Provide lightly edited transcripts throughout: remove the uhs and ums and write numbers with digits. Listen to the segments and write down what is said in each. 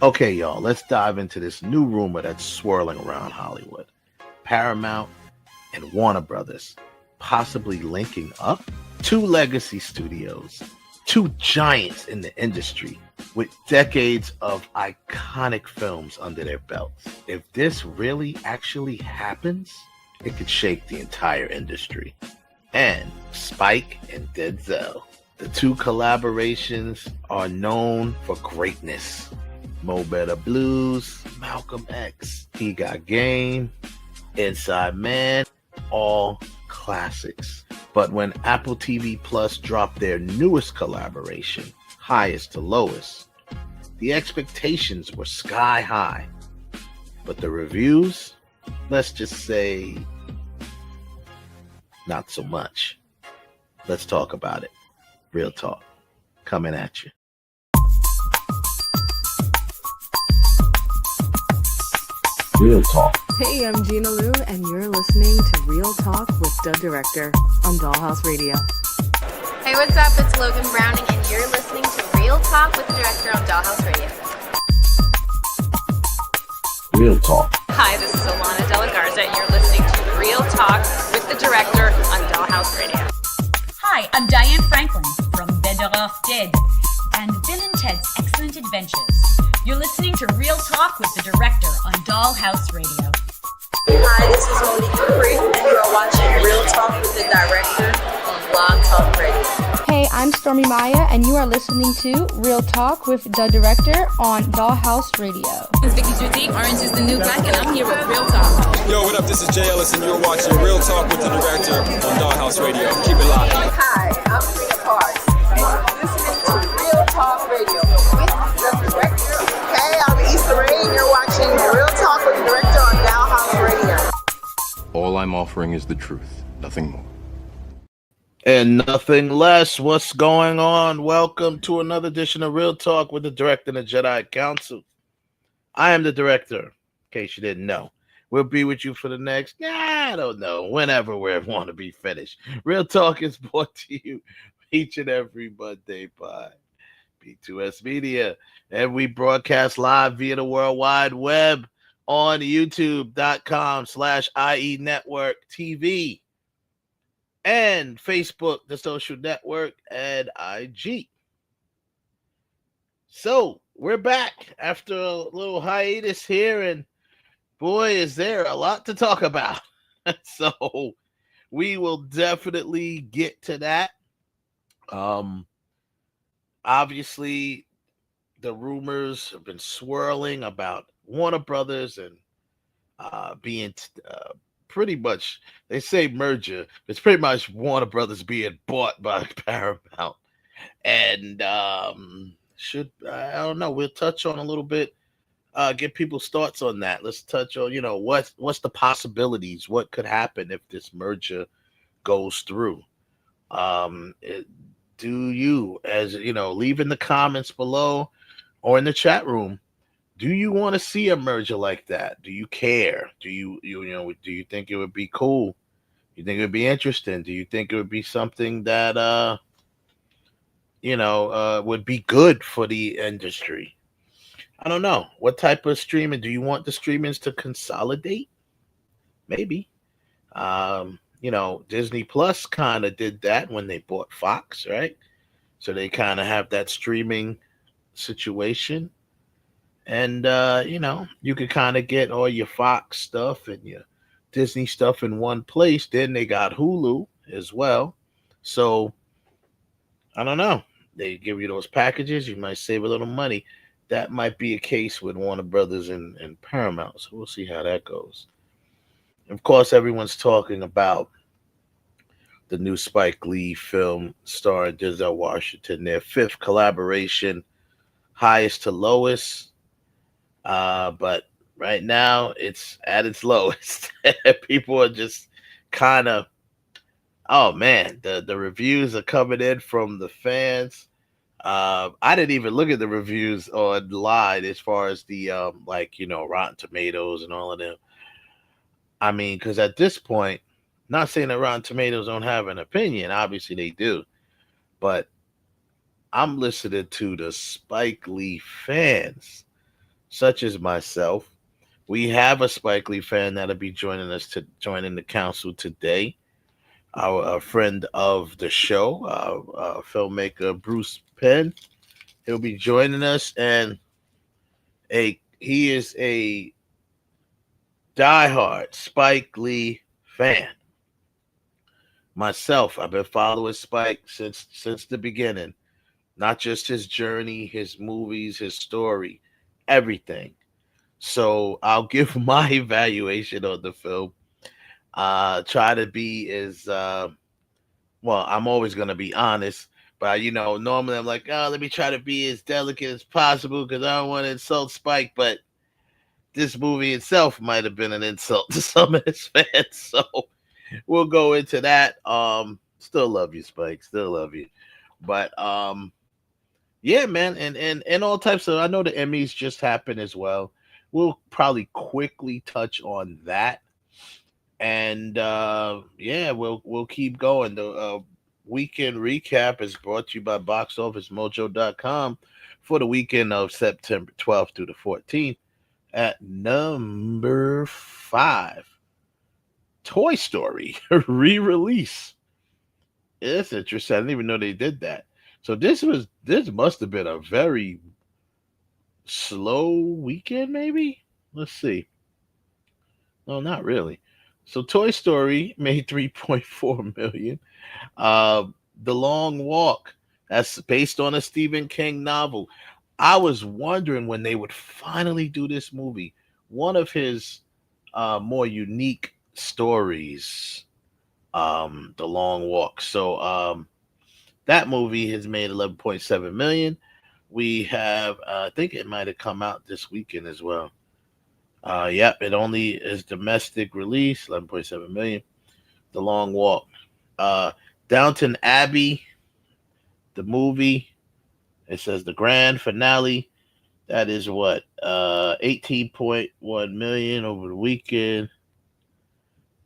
Okay, y'all, let's dive into this new rumor that's swirling around Hollywood. Paramount and Warner Bros. Possibly linking up. Two legacy studios, two giants in the industry with decades of iconic films under their belts. If this really actually happens, it could shake the entire industry. And Spike and Denzel. The two collaborations are known for greatness. Mo Better Blues, Malcolm X, He Got Game, Inside Man, all classics. But when Apple TV Plus dropped their newest collaboration, Highest to Lowest, the expectations were sky high. But the reviews, let's just say, not so much. Let's talk about it. Real talk. Coming at you. Real Talk. Hey, I'm Gina Lou, and you're listening to Real Talk with the Director on Dollhouse Radio. Hey, what's up? It's Logan Browning, and you're listening to Real Talk with the Director on Dollhouse Radio. Real Talk. Hi, this is Alana De La Garza, and you're listening to Real Talk with the Director on Dollhouse Radio. Hi, I'm Diane Franklin from Better Off Dead and Bill and Ted's Excellent Adventures. You're listening to Real Talk with the Director on Dollhouse Radio. Hi, this is Monique Capri, and you are watching Real Talk with the Director on Blog Talk Radio. Hey, I'm Stormy Maya, and you are listening to Real Talk with the Director on Dollhouse Radio. This is Vicky Judy. Orange is the new black, and I'm here with Real Talk. Yo, what up? This is Jay Ellis, and you're watching Real Talk with the Director on Dollhouse Radio. Keep it locked. Hi, I'm Frida Parks. You are listening to Real Talk Radio with the Director. Hey, I'm Issa Rae, and you're watching Real Talk with the Director on Dollhouse Radio. All I'm offering is the truth, nothing more. And nothing less. What's going on? Welcome to another edition of Real Talk with the Director and the Jedi Council. I am the Director, in case you didn't know. We'll be with you for the next, I don't know, whenever we want to be finished. Real Talk is brought to you each and every Monday by B2S Media. And we broadcast live via the World Wide Web on youtube.com/IE Network TV. And Facebook, the social network, and IG. So we're back after a little hiatus here, and boy, is there a lot to talk about. So we will definitely get to that. Obviously, the rumors have been swirling about Warner Brothers and being pretty much, they say merger. It's pretty much Warner Brothers being bought by Paramount. And I don't know, we'll touch on a little bit, get people's thoughts on that. Let's touch on, what's the possibilities? What could happen if this merger goes through? Do you, leave in the comments below or in the chat room, do you want to see a merger like that? Do you care? Do you think it would be cool? You think it would be interesting? Do you think it would be something that would be good for the industry? I don't know. What type of streaming? Do you want the streamers to consolidate? Maybe. Disney Plus kind of did that when they bought Fox, right? So they kind of have that streaming situation. And, you could kind of get all your Fox stuff and your Disney stuff in one place. Then they got Hulu as well. So, I don't know. They give you those packages. You might save a little money. That might be a case with Warner Brothers and Paramount. So, we'll see how that goes. Of course, everyone's talking about the new Spike Lee film starring Denzel Washington, their fifth collaboration, Highest to Lowest. But right now it's at its lowest. People are just kind of, oh man, the reviews are coming in from the fans. I didn't even look at the reviews online as far as the Rotten Tomatoes and all of them. I mean, because at this point, not saying that Rotten Tomatoes don't have an opinion, obviously they do, but I'm listening to the Spike Lee fans such as myself. We have a Spike Lee fan that'll be joining us to joining the council today. Our friend of the show, filmmaker Bruce Penn. He'll be joining us, and he is a diehard Spike Lee fan. Myself, I've been following Spike since the beginning. Not just his journey, his movies, his story, everything. So I'll give my evaluation on the film. Try to be as well. I'm always gonna be honest, but normally I'm like, oh, let me try to be as delicate as possible because I don't want to insult Spike. But this movie itself might have been an insult to some of his fans, so we'll go into that. Still love you, Spike. Still love you, but yeah, man, and all types of. I know the Emmys just happened as well. We'll probably quickly touch on that, and yeah, we'll keep going. The weekend recap is brought to you by BoxOfficeMojo.com for the weekend of September 12th through the 14th. At number 5, Toy Story re-release. It's interesting. I didn't even know they did that. So this must have been a very slow weekend, maybe? Let's see. No, not really. So Toy Story made 3.4 million. The Long Walk, that's based on a Stephen King novel. I was wondering when they would finally do this movie. One of his more unique stories, The Long Walk. So that movie has made 11.7 million. We have, I think it might have come out this weekend as well. Yep, it only is domestic release, 11.7 million. The Long Walk. Downton Abbey, the movie. It says the grand finale. That is what? 18.1 million over the weekend,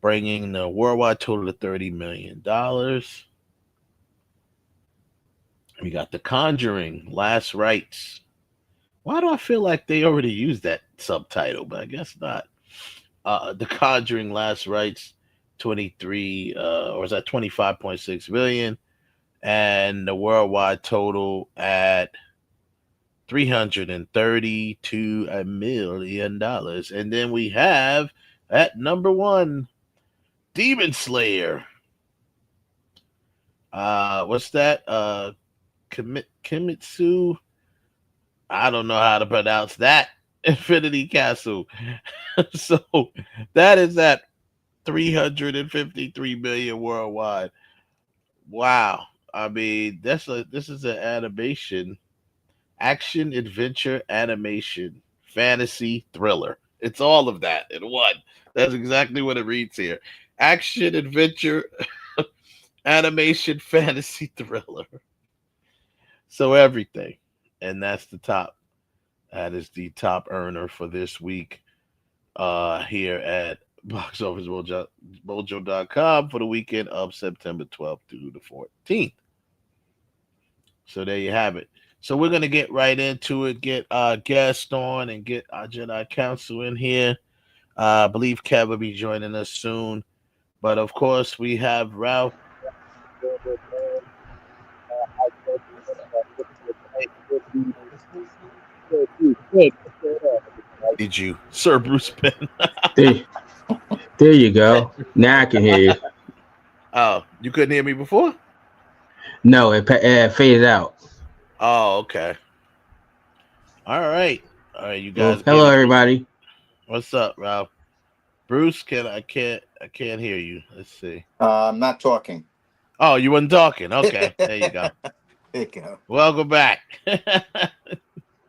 bringing the worldwide total to $30 million. We got The Conjuring, Last Rites. Why do I feel like they already used that subtitle, but I guess not. The Conjuring, Last Rites, 23, or is that 25.6 million? And the worldwide total at $332 million. And then we have at number 1, Demon Slayer. What's that? Kimitsu. I don't know how to pronounce that. Infinity Castle. So that is at 353 million worldwide. Wow. I mean, this is an animation, action, adventure, animation, fantasy, thriller. It's all of that in one. That's exactly what it reads here. Action, adventure, animation, fantasy, thriller. So everything. And that's the top. That is the top earner for this week here at BoxOfficeMojo.com for the weekend of September 12th through the 14th. So there you have it. So we're going to get right into it, get our guest on and get our Jedi Council in here. I believe Kev will be joining us soon. But, of course, we have Ralph. Did you, Sir Bruce Penn? There you go. Now I can hear you. Oh, you couldn't hear me before? No, it faded out. Oh, okay. All right, you guys. Well, hello, everybody. What's up, Ralph? Bruce, I can't hear you. Let's see. I'm not talking. Oh, you weren't talking. Okay, there you go. There you go. Welcome back.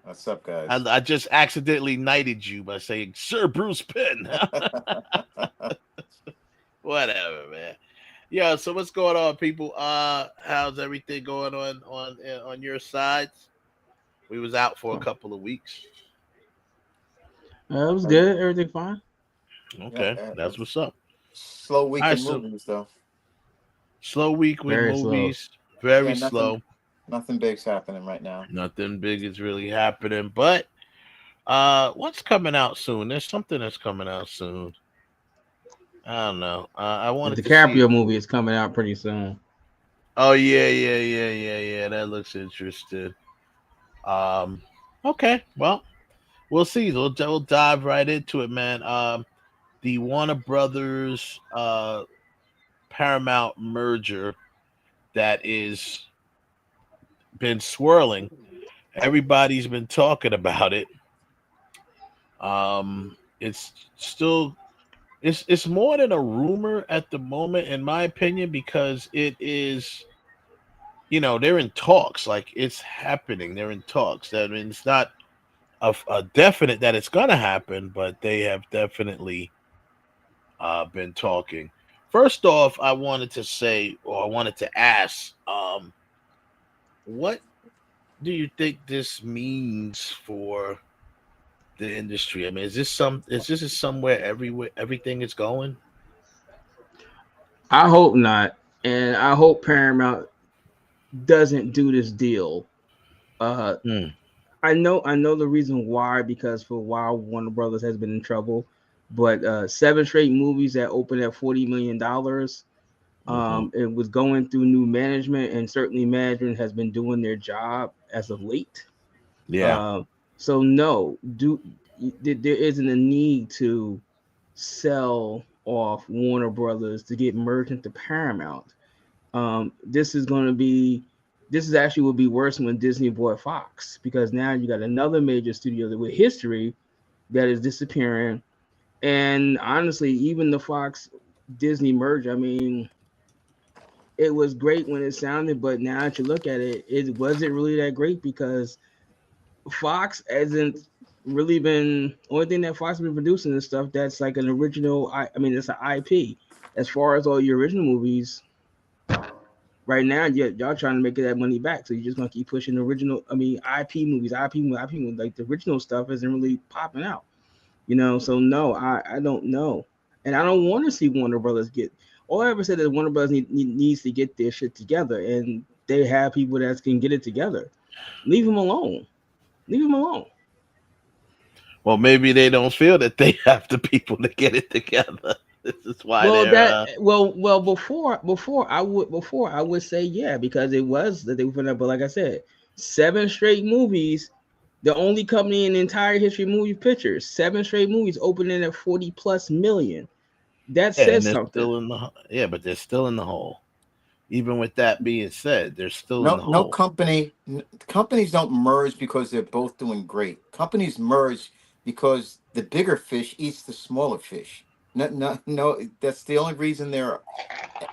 What's up, guys? I just accidentally knighted you by saying Sir Bruce Penn. Whatever, man. Yeah, so what's going on, people? How's everything going on your sides? We was out for a couple of weeks. It was good. Everything fine. Okay, that's what's up. Slow week in movies, though. Slow week with Very movies. Slow. Very slow. Nothing big's happening right now. Nothing big is really happening, but What's coming out soon? There's something that's coming out soon. I don't know. I The wanted to see. DiCaprio movie is coming out pretty soon. Oh yeah. That looks interesting. Um, okay. Well, we'll see. We'll dive right into it, man. The Warner Brothers Paramount merger that is been swirling. Everybody's been talking about it. It's still it's more than a rumor at the moment, in my opinion, because it is, they're in talks. Like, it's happening. They're in talks. I mean, it's not a definite that it's gonna happen, but they have definitely been talking. First off, I wanted to say, or I wanted to ask, what do you think this means for the industry? I mean, is this somewhere everywhere everything is going? I hope not, and I hope Paramount doesn't do this deal. Uh, Hmm. I know the reason why, because for a while Warner Brothers has been in trouble, but seven straight movies that opened at $40 million. Mm-hmm. It was going through new management, and certainly management has been doing their job as of late. Yeah. Uh, so no, there isn't a need to sell off Warner Brothers to get merged into Paramount. This is going to be this is actually will be worse when Disney bought Fox, because now you got another major studio with history that is disappearing. And honestly, even the Fox Disney merger, I mean, it was great when it sounded, but now that you look at it, it wasn't really that great, because Fox hasn't really been only thing that Fox has been producing is stuff that's like an original. I mean, it's an IP. As far as all your original movies, right now, y'all trying to make that money back, so you're just gonna keep pushing the original. I mean, IP movies. Like the original stuff isn't really popping out, So no, I don't know, and I don't want to see Warner Brothers get. All I ever said is Warner Brothers needs to get their shit together, and they have people that can get it together. Leave them alone. Leave them alone. Well, maybe they don't feel that they have the people to get it together. This is why Well, they're. before I would say yeah, because it was that they were putting up, but like I said, seven straight movies. The only company in the entire history of movie pictures, seven straight movies opening at 40 plus million. That Yeah, and says they're something. still in the. Yeah, but they're still in the hole. Even with that being said, they're still in No, the no hole. companies don't merge because they're both doing great. Companies merge because the bigger fish eats the smaller fish. No, no, no. That's the only reason they're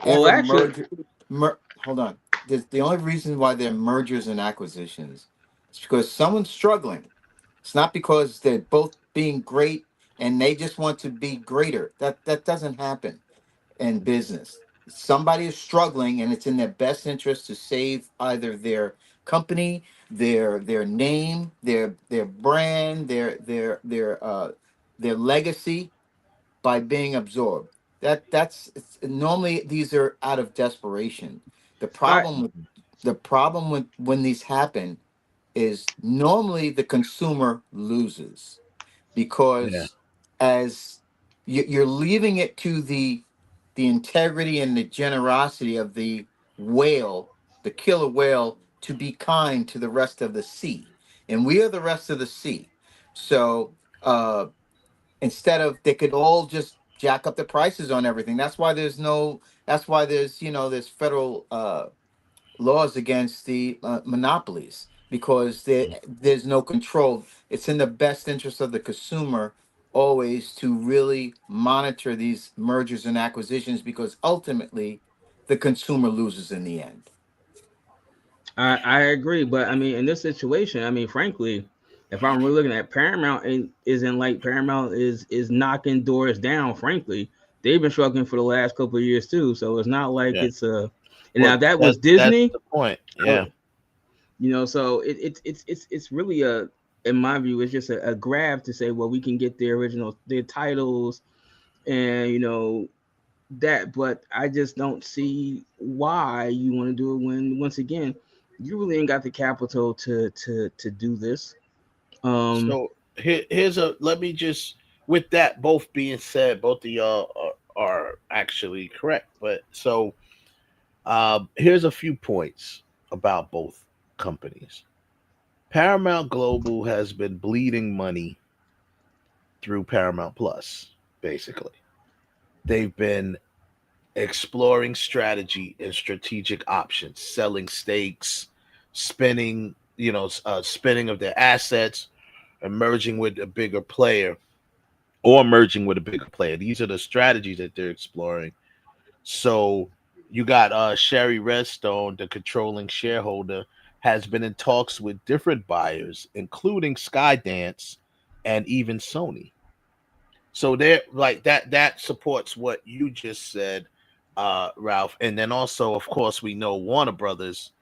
Well, ever actually, merge. Hold on. The only reason why they're mergers and acquisitions is because someone's struggling. It's not because they're both being great and they just want to be greater. That doesn't happen in business. Somebody is struggling, and it's in their best interest to save either their company, their name, their brand, their legacy by being absorbed. Normally these are out of desperation. The I problem with when these happen is normally the consumer loses, Yeah. because as you're leaving it to the integrity and the generosity of the whale, the killer whale, to be kind to the rest of the sea, and we are the rest of the sea. So instead of, they could all just jack up the prices on everything. That's why there's there's federal laws against the monopolies, because there's no control. It's in the best interest of the consumer always to really monitor these mergers and acquisitions, because ultimately the consumer loses in the end. I agree, but I mean, in this situation, I mean, frankly, if I'm really looking at Paramount, isn't like Paramount is knocking doors down. Frankly, they've been struggling for the last couple of years too, so it's not like Yeah. it's a. And now Well, that was that's Disney, the point. Yeah. so it's really in my view, it's just a grab to say, well, we can get their titles, and that, but I just don't see why you want to do it when, once again, you really ain't got the capital to do this. So here's a let me just with that both being said, both of y'all are actually correct. But so here's a few points about both companies. Paramount Global has been bleeding money through Paramount Plus, basically. They've been exploring strategy and strategic options, selling stakes, spinning, spinning of their assets, and merging with a bigger player or merging with a bigger player. These are the strategies that they're exploring. So you got Sherry Redstone, the controlling shareholder, has been in talks with different buyers, including Skydance and even Sony. So they're like that supports what you just said, Ralph. And then also, of course, we know Warner Brothers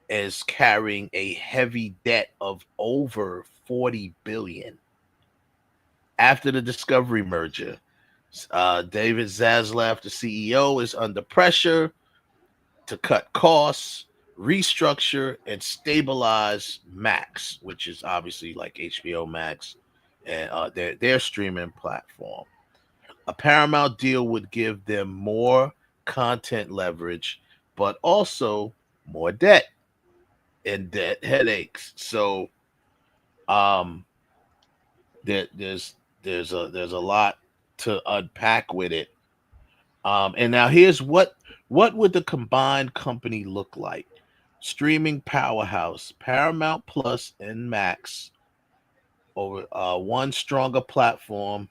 is carrying a heavy debt of over 40 billion after the Discovery merger. David Zaslav, the CEO, is under pressure to cut costs, restructure, and stabilize Max, which is obviously like HBO Max and their streaming platform. A Paramount deal would give them more content leverage, but also more debt and debt headaches. So um there's a lot to unpack with it. And now here's what would the combined company look like? Streaming powerhouse, Paramount Plus and Max over one stronger platform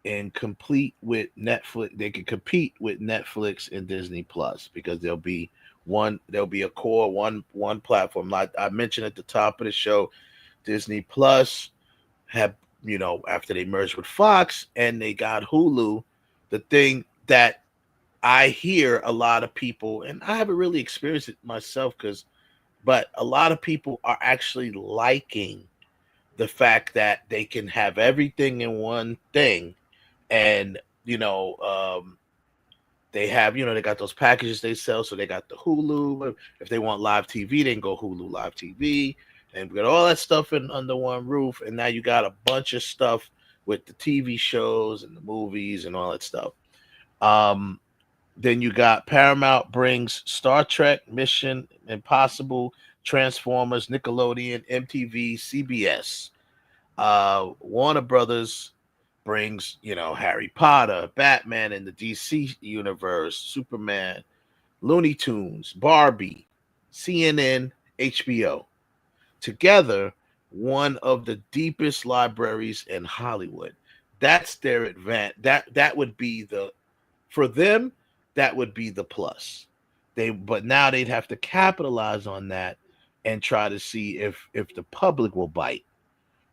and complete with Netflix. They can compete with Netflix and Disney Plus because there'll be a core one platform. Like I mentioned at the top of the show, Disney Plus have, after they merged with Fox and they got Hulu, the thing that I hear a lot of people, and I haven't really experienced it myself, but a lot of people are actually liking the fact that they can have everything in one thing, and they have, they got those packages they sell, so they got the Hulu. If they want live TV, they can go Hulu live TV, and we got all that stuff under one roof. And now you got a bunch of stuff with the TV shows and the movies and all that stuff. Then you got Paramount brings Star Trek, Mission Impossible, Transformers, Nickelodeon, MTV, CBS. Warner Brothers brings, Harry Potter, Batman in the DC universe, Superman, Looney Tunes, Barbie, CNN, HBO. Together, one of the deepest libraries in Hollywood. That's their advantage. That would be for them, that would be the plus. But now they'd have to capitalize on that and try to see if the public will bite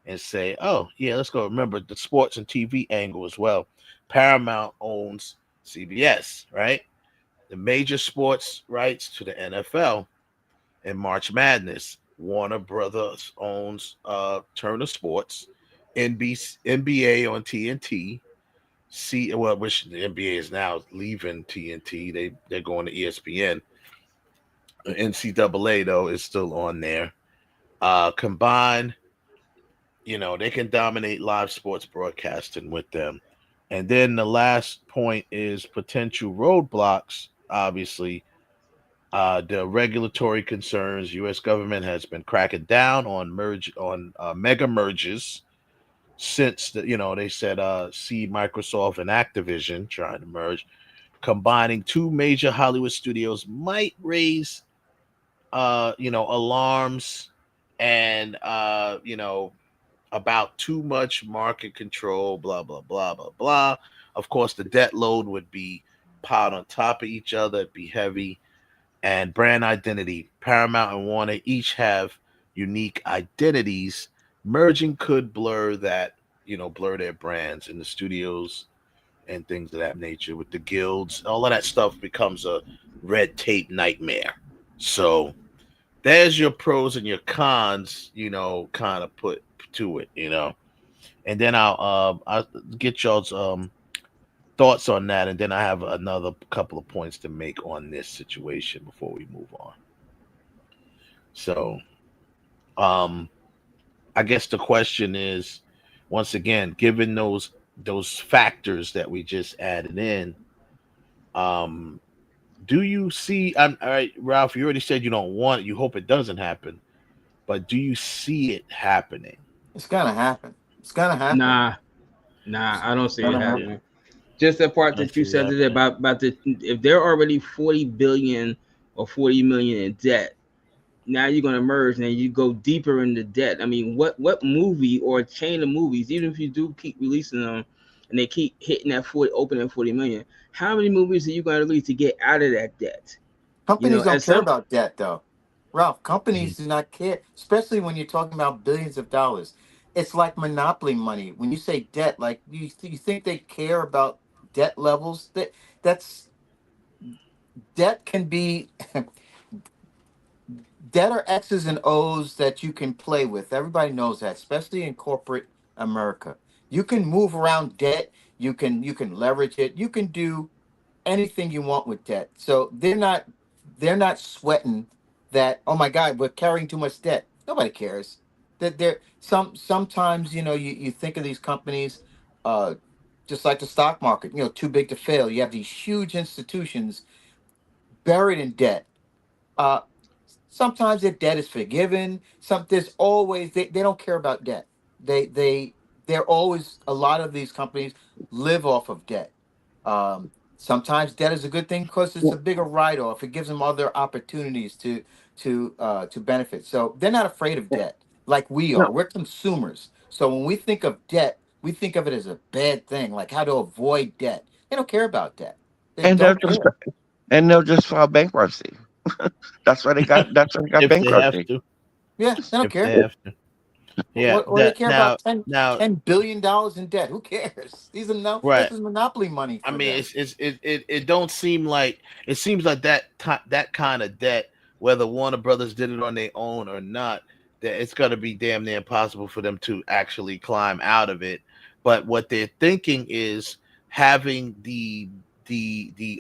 and say, oh yeah, let's go. Remember the sports and TV angle as well. Paramount owns CBS, right? The major sports rights to the NFL and March Madness. Warner Brothers owns Turner Sports, NBA on TNT. Which the NBA is now leaving TNT. They're going to ESPN. NCAA though is still on there. Combined, they can dominate live sports broadcasting with them. And then the last point is potential roadblocks. Obviously, the regulatory concerns. U.S. government has been cracking down on mega mergers since they said see Microsoft and Activision trying to merge. Combining two major Hollywood studios might raise alarms and about too much market control, blah blah blah blah blah. Of course, the debt load would be piled on top of each other, it'd be heavy. And brand identity. Paramount and Warner each have unique identities. Merging could blur their brands in the studios and things of that nature with the guilds. All of that stuff becomes a red tape nightmare. So there's your pros and your cons, kind of put to it, And then I'll get y'all's thoughts on that, and then I have another couple of points to make on this situation before we move on. So I guess the question is, once again, given those factors that we just added in, um, do you see? All right, Ralph. You already said you don't want it. You hope it doesn't happen, but do you see it happening? It's gonna happen. It's gonna happen. Nah, I don't It's see it gonna happening. happen. Just the part I that you see it said today happening. about the if they're already 40 billion or 40 million in debt, now you're gonna merge and you go deeper into debt. I mean, what movie or chain of movies, even if you do keep releasing them and they keep hitting that 40, opening 40 million, how many movies are you gonna release to get out of that debt? You know, Companies at don't care some about debt, though. Ralph, companies do not care, especially when you're talking about billions of dollars. It's like monopoly money. When you say debt, like you think they care about debt levels? That's debt can be debt are X's and O's that you can play with. Everybody knows that, especially in corporate America. You can move around debt. You can leverage it. You can do anything you want with debt. So they're not sweating that, oh my God, we're carrying too much debt. Nobody cares. That they're sometimes, you think of these companies just like the stock market, too big to fail. You have these huge institutions buried in debt. Uh Sometimes their debt is forgiven. There's always they don't care about debt. They're always, a lot of these companies live off of debt. Sometimes debt is a good thing because it's a bigger write-off. It gives them other opportunities to benefit. So they're not afraid of debt like we are. No, We're consumers. So when we think of debt, we think of it as a bad thing, like how to avoid debt. They don't care about debt. They and they'll don't just care. file bankruptcy. That's why they got If they have bankruptcy. to, Yeah, they don't if they care. have to, yeah. Or they That care now, about 10, now, $10 billion in debt. Who cares? These are no. This right. is monopoly money I for mean, them. it don't seem like it seems like that kind of debt, whether Warner Brothers did it on their own or not, that it's going to be damn near impossible for them to actually climb out of it. But what they're thinking is having the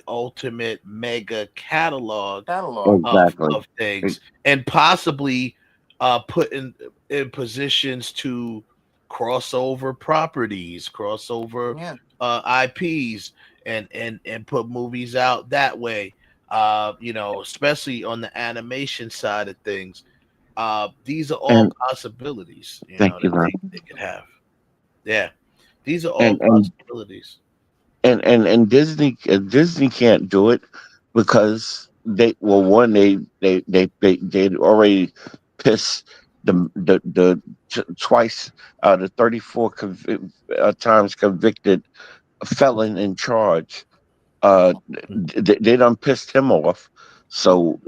ultimate mega catalog Catalog. Exactly. of things, and possibly put in positions to crossover properties, crossover Yeah. IPs, and put movies out that way. Especially on the animation side of things. These are all And possibilities, thank you, that Ron. they could have. Yeah, these are all And and possibilities. and Disney can't do it because one they already pissed twice the 34 times convicted felon in charge. They done pissed him off. So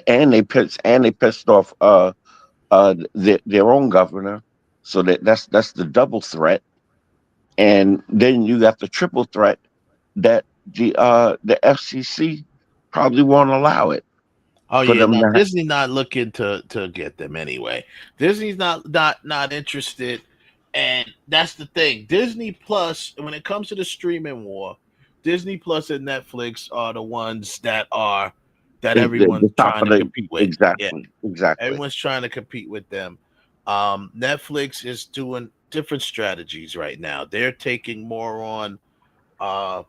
and they pissed off their own governor. So that's the double threat. And then you got the triple threat that the FCC probably won't allow it Oh for yeah, them now to. Disney not looking to get them anyway. Disney's not interested, and that's the thing. Disney Plus, when it comes to the streaming war, Disney Plus and Netflix are the ones that everyone's The top trying of to the compete with. Yeah, exactly. everyone's trying to compete with them. Netflix is doing different strategies right now. They're taking more on. Uh,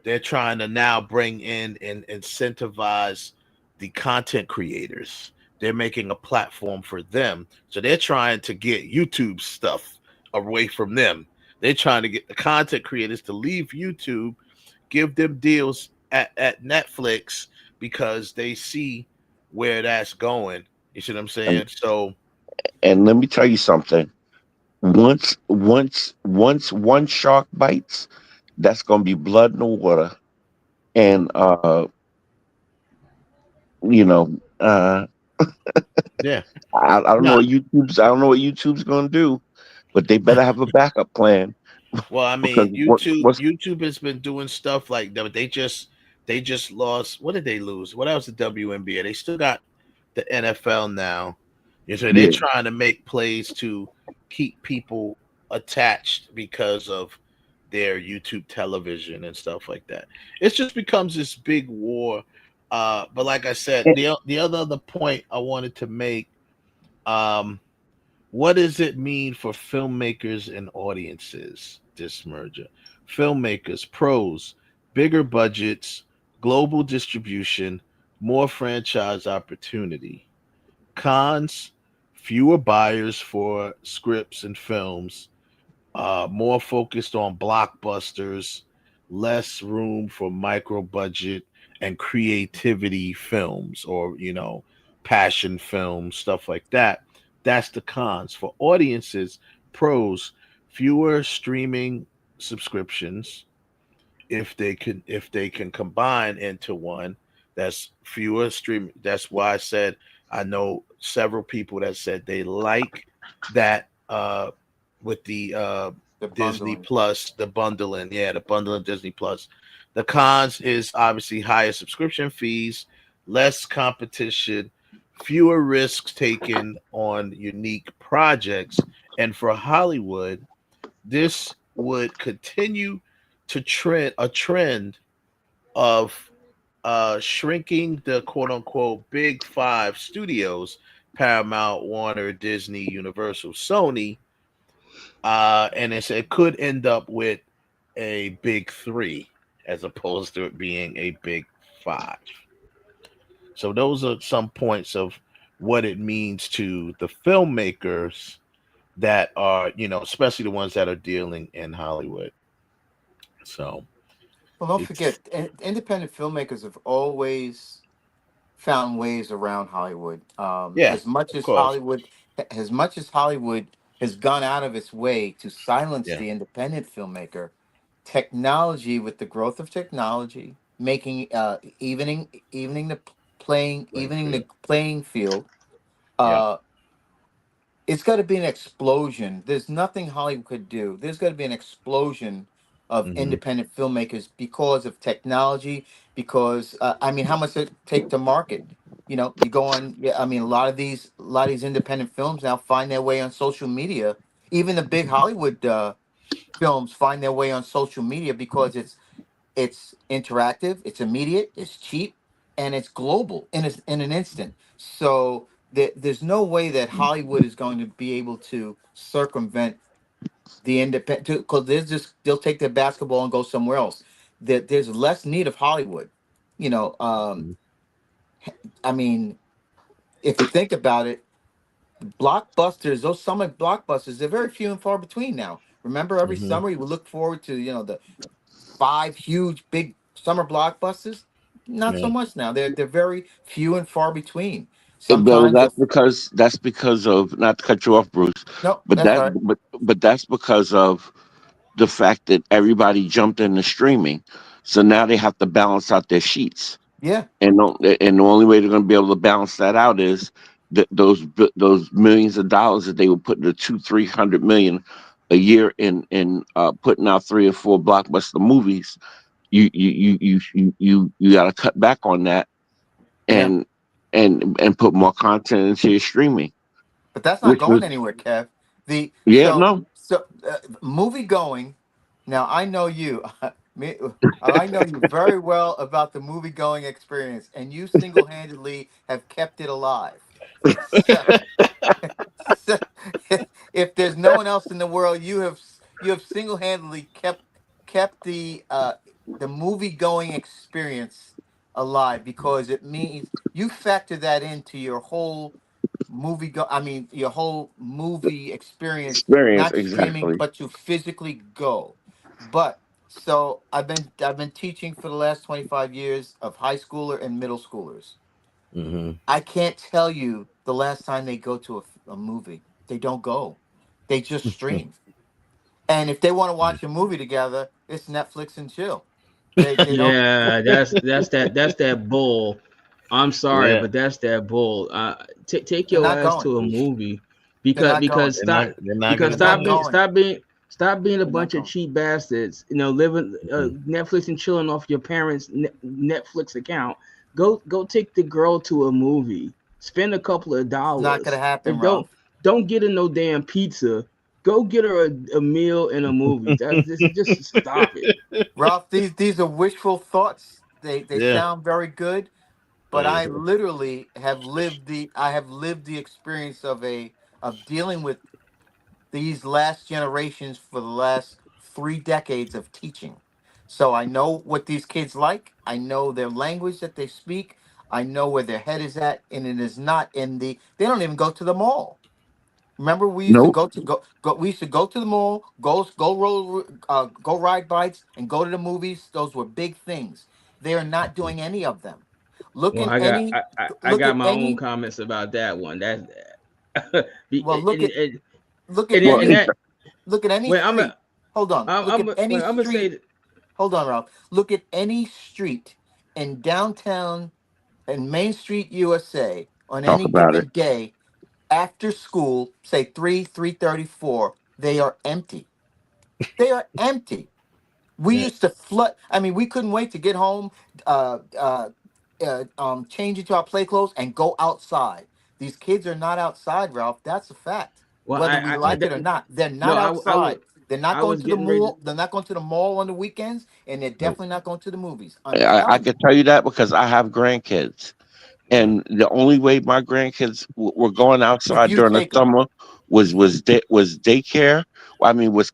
they're trying to now bring in and incentivize the content creators. They're making a platform for them. So they're trying to get YouTube stuff away from them. They're trying to get the content creators to leave YouTube, give them deals at Netflix because they see where that's going. You see what I'm And saying? So let me tell you something. Once one shark bites, that's gonna be blood in the water. And you know, yeah. I don't know No. what YouTube's gonna do, but they better have a backup plan Well, I because mean, what what's YouTube has been doing stuff like that. But they just lost. What did they lose? What else? The WNBA. They still got the NFL now. So they're yeah. trying to make plays to keep people attached because of their YouTube television and stuff like that. It just becomes this big war. But like I said, the other point I wanted to make, um, What does it mean for filmmakers and audiences, this merger? Filmmakers, pros, bigger budgets, global distribution, more franchise opportunity. Cons, fewer buyers for scripts and films, more focused on blockbusters, less room for micro budget and creativity films, or passion films, stuff like that. That's the cons. For audiences, pros, fewer streaming subscriptions, if they can combine into one. That's fewer stream. That's why I said I know several people that said they like that, with The Disney bundling. Plus, the bundling. Yeah, the bundling Disney Plus. The cons is obviously higher subscription fees, less competition, fewer risks taken on unique projects, and for Hollywood, this would continue to trend of shrinking the quote unquote big five studios: Paramount, Warner, Disney, Universal, Sony, and it could end up with a big three as opposed to it being a big five. So those are some points of what it means to the filmmakers that are, especially the ones that are dealing in Hollywood. So Well, don't it's forget, independent filmmakers have always found ways around Hollywood. yeah, of course. As much as Hollywood has gone out of its way to silence Yeah, the independent filmmaker, technology, with the growth of technology, making playing evening field. the playing field. Yeah. Uh, it's got to be an explosion. There's nothing Hollywood could do. There's got to be an explosion of Hmm. independent filmmakers because of technology. Because I mean, how much does it take to market? You go on. Yeah, I mean, a lot of these independent films now find their way on social media. Even the big Hollywood films find their way on social media because it's interactive, it's immediate, it's cheap, and it's global in an instant. So there's no way that Hollywood is going to be able to circumvent the independent, because they'll take their basketball and go somewhere else. There's less need of Hollywood. You know, um, Hmm. I mean, if you think about it, blockbusters, those summer blockbusters, they're very few and far between now. Remember, every Hmm. summer you would look forward to, the five huge big summer blockbusters. Not so Yeah. much now. They're very few and far between. But Sometimes if that's because of, not to cut you off, Bruce, no, but that's all right. that's because of the fact that everybody jumped into streaming, so now they have to balance out their sheets, Yeah, and the only way they're going to be able to balance that out is that those millions of dollars that they would put into 200-300 million a year in putting out 3 or 4 blockbuster movies. You got to cut back on that, yeah. and put more content into your streaming, But that's not which going was, anywhere, Kev. The yeah, no. so movie going. Now I know you. Me, I know you very well about the movie going experience, and you single handedly have kept it alive. So, so if there's no one else in the world, you have single handedly kept the movie going experience alive, because it means you factor that into your whole I mean, your whole movie experience, Experience, not streaming, exactly. but to physically go. But so I've been teaching for the last 25 years of high schooler and middle schoolers. Hmm. I can't tell you the last time they go to a movie. They don't go. They just stream. And if they want to watch a movie together, it's Netflix and chill. They don't. Yeah, that's that bull. I'm sorry, Yeah. but that's that bull. Take They're your not ass going. to a movie They're because not going. They're not. They're not because gonna They're do not stop that. being going. stop being a They're not bunch of going. cheap bastards. Living Mhm. Netflix and chilling off your parents' Netflix account. Go take the girl to a movie. Spend a couple of It's not gonna dollars happen, and Ralph. don't get her no damn pizza. Go get her a meal and a movie. That's just stop it. Ralph, these are wishful thoughts. They Yeah. sound very good, but Right. I literally have lived the experience of of dealing with these last generations for the last 3 decades of teaching. So I know what these kids like. I know their language that they speak. I know where their head is at, and it is not in the. They don't even go to the mall. Remember, we used to Nope. go. We used to go to the mall, go roll, go ride bikes, and go to the movies. Those were big things. They are not doing any of them. Look Well, in I got any. I Look got at my own any. comments about that one. That's Well, look at and Well, any. that. Look at any Wait, street. Hold on. Look at any I'm gonna say street. Hold on, Ralph. Look at any street in downtown and Main Street, USA, on talk any about it. given day after school, say 3:34. They are empty. They are empty. We Yeah. used to flood. I mean, we couldn't wait to get home, uh, uh, change into our play clothes, and go outside. These kids are not outside, Ralph. That's a fact. well, Whether we like it or not, they're no, not outside. They're not I going was to the getting ready. mall. They're not going to the mall on the weekends, and they're Nope. definitely not going to the movies. I'm I telling you. can tell you that because I have grandkids, and the only way my grandkids were going If outside you during the take them, summer was daycare. I mean, was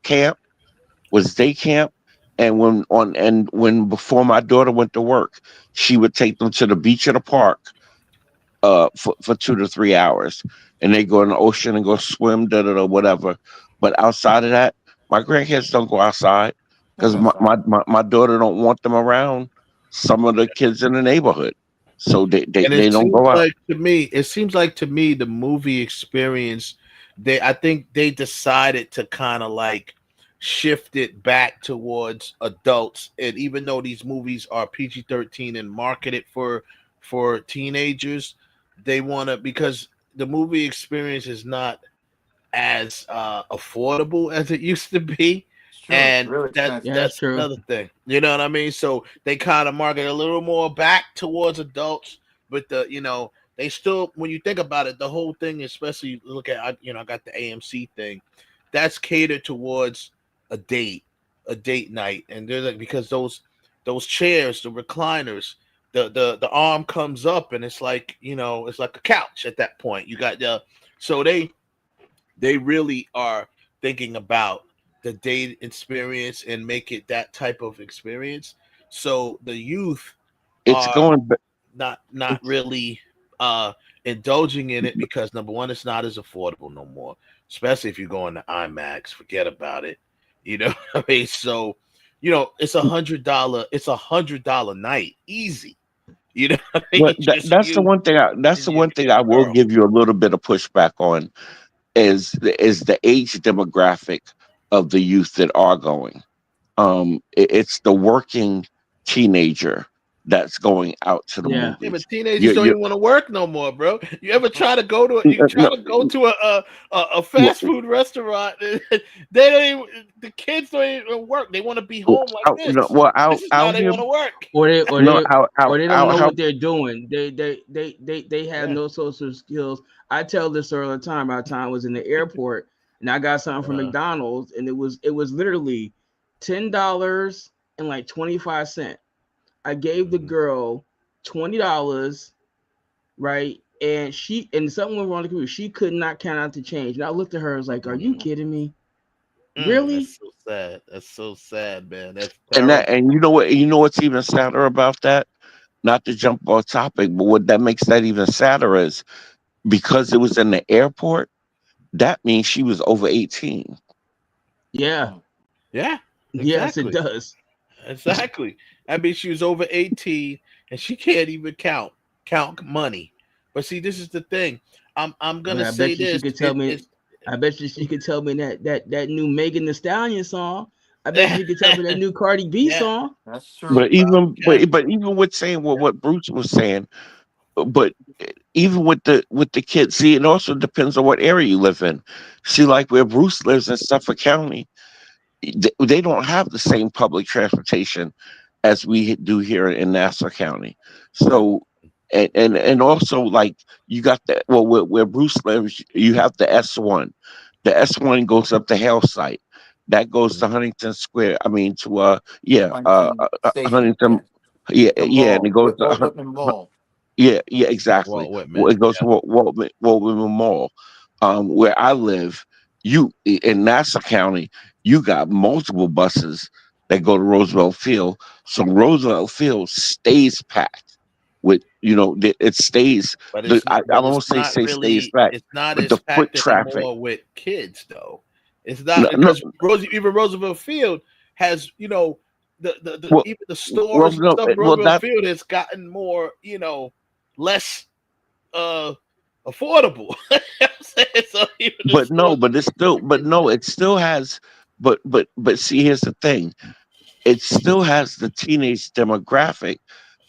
day camp, and when before my daughter went to work, she would take them to the beach or the park for 2 to 3 hours, and they go in the ocean and go swim, whatever. But outside of that, my grandkids don't go outside not because my, outside. my, my, my daughter don't want them around some of the kids in the neighborhood. So And they don't go out. it seems like to me the movie experience, I think they decided to kind of like shift it back towards adults. And even though these movies are PG-13 and marketed for teenagers, they want to, because the movie experience is not as affordable as it used to be. It's true. It's And really expensive. Yeah, that's that's true. another thing. You know what I mean? So they kind of market a little more back towards adults, but they still, when you think about it, the whole thing, especially look at I got the AMC thing, that's catered towards a date night. And they're like, because those chairs, the recliners, the arm comes up and it's like, it's like a couch at that point. You got so they really are thinking about the date experience and make it that type of experience. So the youth It's are going. not really indulging in it because number one, it's not as affordable no more, especially if you're going to IMAX. Forget about it. You know what I mean? So, it's $100 night, easy. You know what I mean? What Just that's the you one thing. That's and the your, one thing and I your will girl. give you a little bit of pushback on is the age demographic of the youth that are going. It's the working teenager that's going out to the Yeah. Yeah, but movies. teenagers don't You even want to work no more, bro. You ever try to go to no, a fast food restaurant? They don't even, the kids don't even work. They want to be home like out, this. out This is how out they here. want to work. Or they or No, they or they don't out know how what they're doing. They have Yeah. no social skills. I tell this all the time. My time was in the airport and I got something from Uh, McDonald's and it was literally $10 and like 25 cents. I gave the girl $20, right? And something went wrong with the computer. She could not count out the change. And I looked at her, I was like, "Are you kidding me? Really?" that's so sad. That's so sad, man. That's and terrible. you know what's even sadder about that? Not to jump off topic, but what that makes that even sadder is because it was in the airport. That means she was over 18. Yeah. Yeah, Yes, it exactly. does. Exactly. I mean, she was over 18 and she can't even count money. But see, this is the thing. I'm But gonna I say bet you she this. could tell me. I bet you she could tell me that new Megan Thee Stallion song. I bet you could tell me that new Cardi B Yeah, song. That's true. But even yeah, but even with saying what Bruce was saying, but even with the kids, see, it also depends on what area you live in. See, like where Bruce lives in Suffolk County, they don't have the same public transportation as we do here in Nassau County. So, and also like you got the where Bruce lives, you have the S1. The S1 goes up to Hale site. That goes to Huntington Square. I mean to Huntington Station. Huntington. Yeah. The Yeah, and it mall. goes to Whitman Mall. yeah, exactly. Walt Well, Whitman. it goes to Walt Whitman Mall. where I live, you in Nassau County, you got multiple buses that go to Roosevelt Field. So Roosevelt Field stays packed with, it stays. But it's not. I But it's won't say not stays really. packed, It's not but as the foot packed traffic. anymore with kids, though. It's not No, no, because even Roosevelt Field has, the well, even the well, stores and no, stuff. well, Roosevelt that, Field has gotten more, less uh affordable. I'm saying? So even the but no, stores. but it's still, but no, it still has, but see, here's the thing. It still has the teenage demographic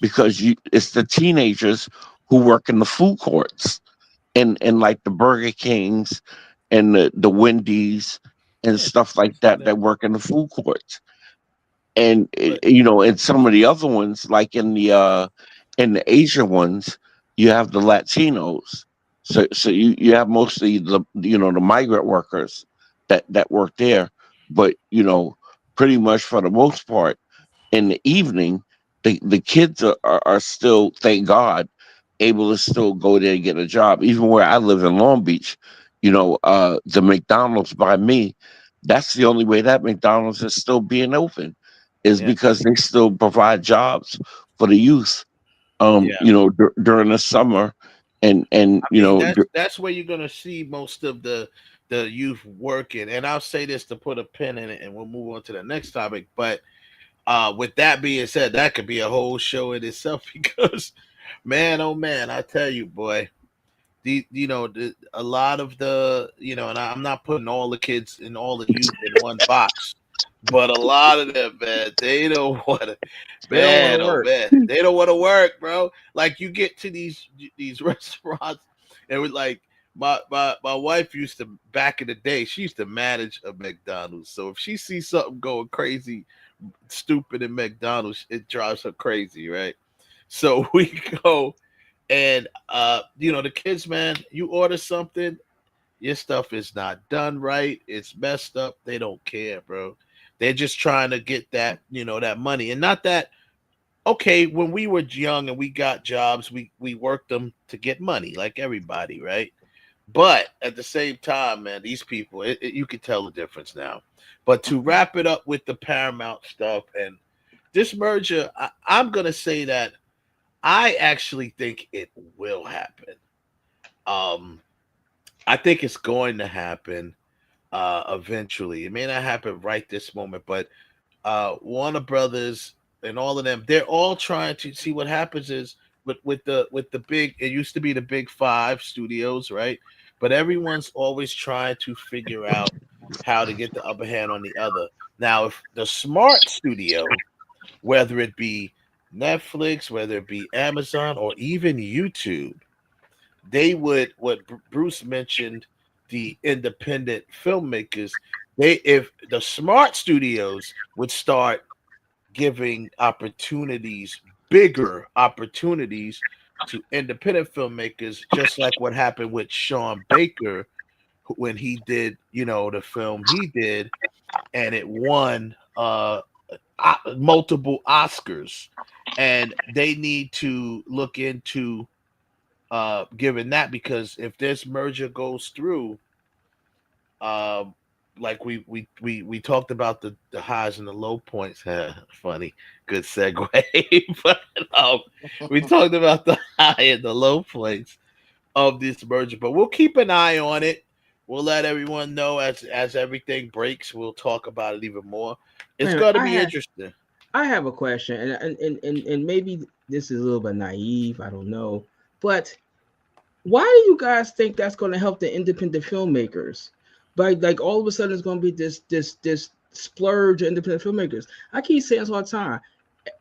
because it's the teenagers who work in the food courts and like the Burger Kings and the Wendy's and Yeah, stuff like that work in the food courts. And but and some of the other ones, like in the Asia ones, you have the Latinos. So you have mostly the migrant workers that work there, but pretty much for the most part in the evening, the kids are still, thank God, able to still go there and get a job. Even where I live in Long Beach, the McDonald's by me, that's the only way that McDonald's is still being open, is yeah, because they still provide jobs for the youth. yeah. During the summer, and I mean, that's where you're gonna see most of the youth working. And I'll say this to put a pin in it, and we'll move on to the next topic. But with that being said, that could be a whole show in itself because, man, oh man, I tell you, boy, a lot of and I'm not putting all the kids and all the youth in one box, but a lot of them, man, they don't want to. They don't want to Man, oh work. man, they don't want to work, bro. Like you get to these restaurants, and with like my wife used to back in the day. She used to manage a McDonald's, so if she sees something going crazy, stupid in McDonald's, it drives her crazy, right? So we go and the kids, man, you order something, your stuff is not done right, it's messed up, they don't care, bro. They're just trying to get that, that money. And not that okay, when we were young and we got jobs, we worked them to get money like everybody, right? But at the same time, man, these people, you can tell the difference now. But to wrap it up with the Paramount stuff and this merger, I'm gonna say that I actually think it will happen. Um, I think it's going to happen eventually. It may not happen right this moment, but Warner Brothers and all of them, they're all trying to see what happens is with the big. It used to be the big five studios, right? But everyone's always trying to figure out how to get the upper hand on the other. Now, if the smart studio, whether it be Netflix, whether it be Amazon, or even YouTube, they would what Bruce mentioned, the independent filmmakers. If the smart studios would start giving opportunities, bigger opportunities to independent filmmakers, just like what happened with Sean Baker when he did, the film he did, and it won multiple Oscars. And they need to look into given that, because if this merger goes through, um, like we talked about the highs and the low points. Funny, good segue. But we talked about the high and the low points of this merger. But we'll keep an eye on it. We'll let everyone know as everything breaks. We'll talk about it even more. It's Man, going to be interesting. I have a question, and maybe this is a little bit naive. I don't know, but why do you guys think that's going to help the independent filmmakers? Like all of a sudden, it's going to be this splurge of independent filmmakers. I keep saying this all the time.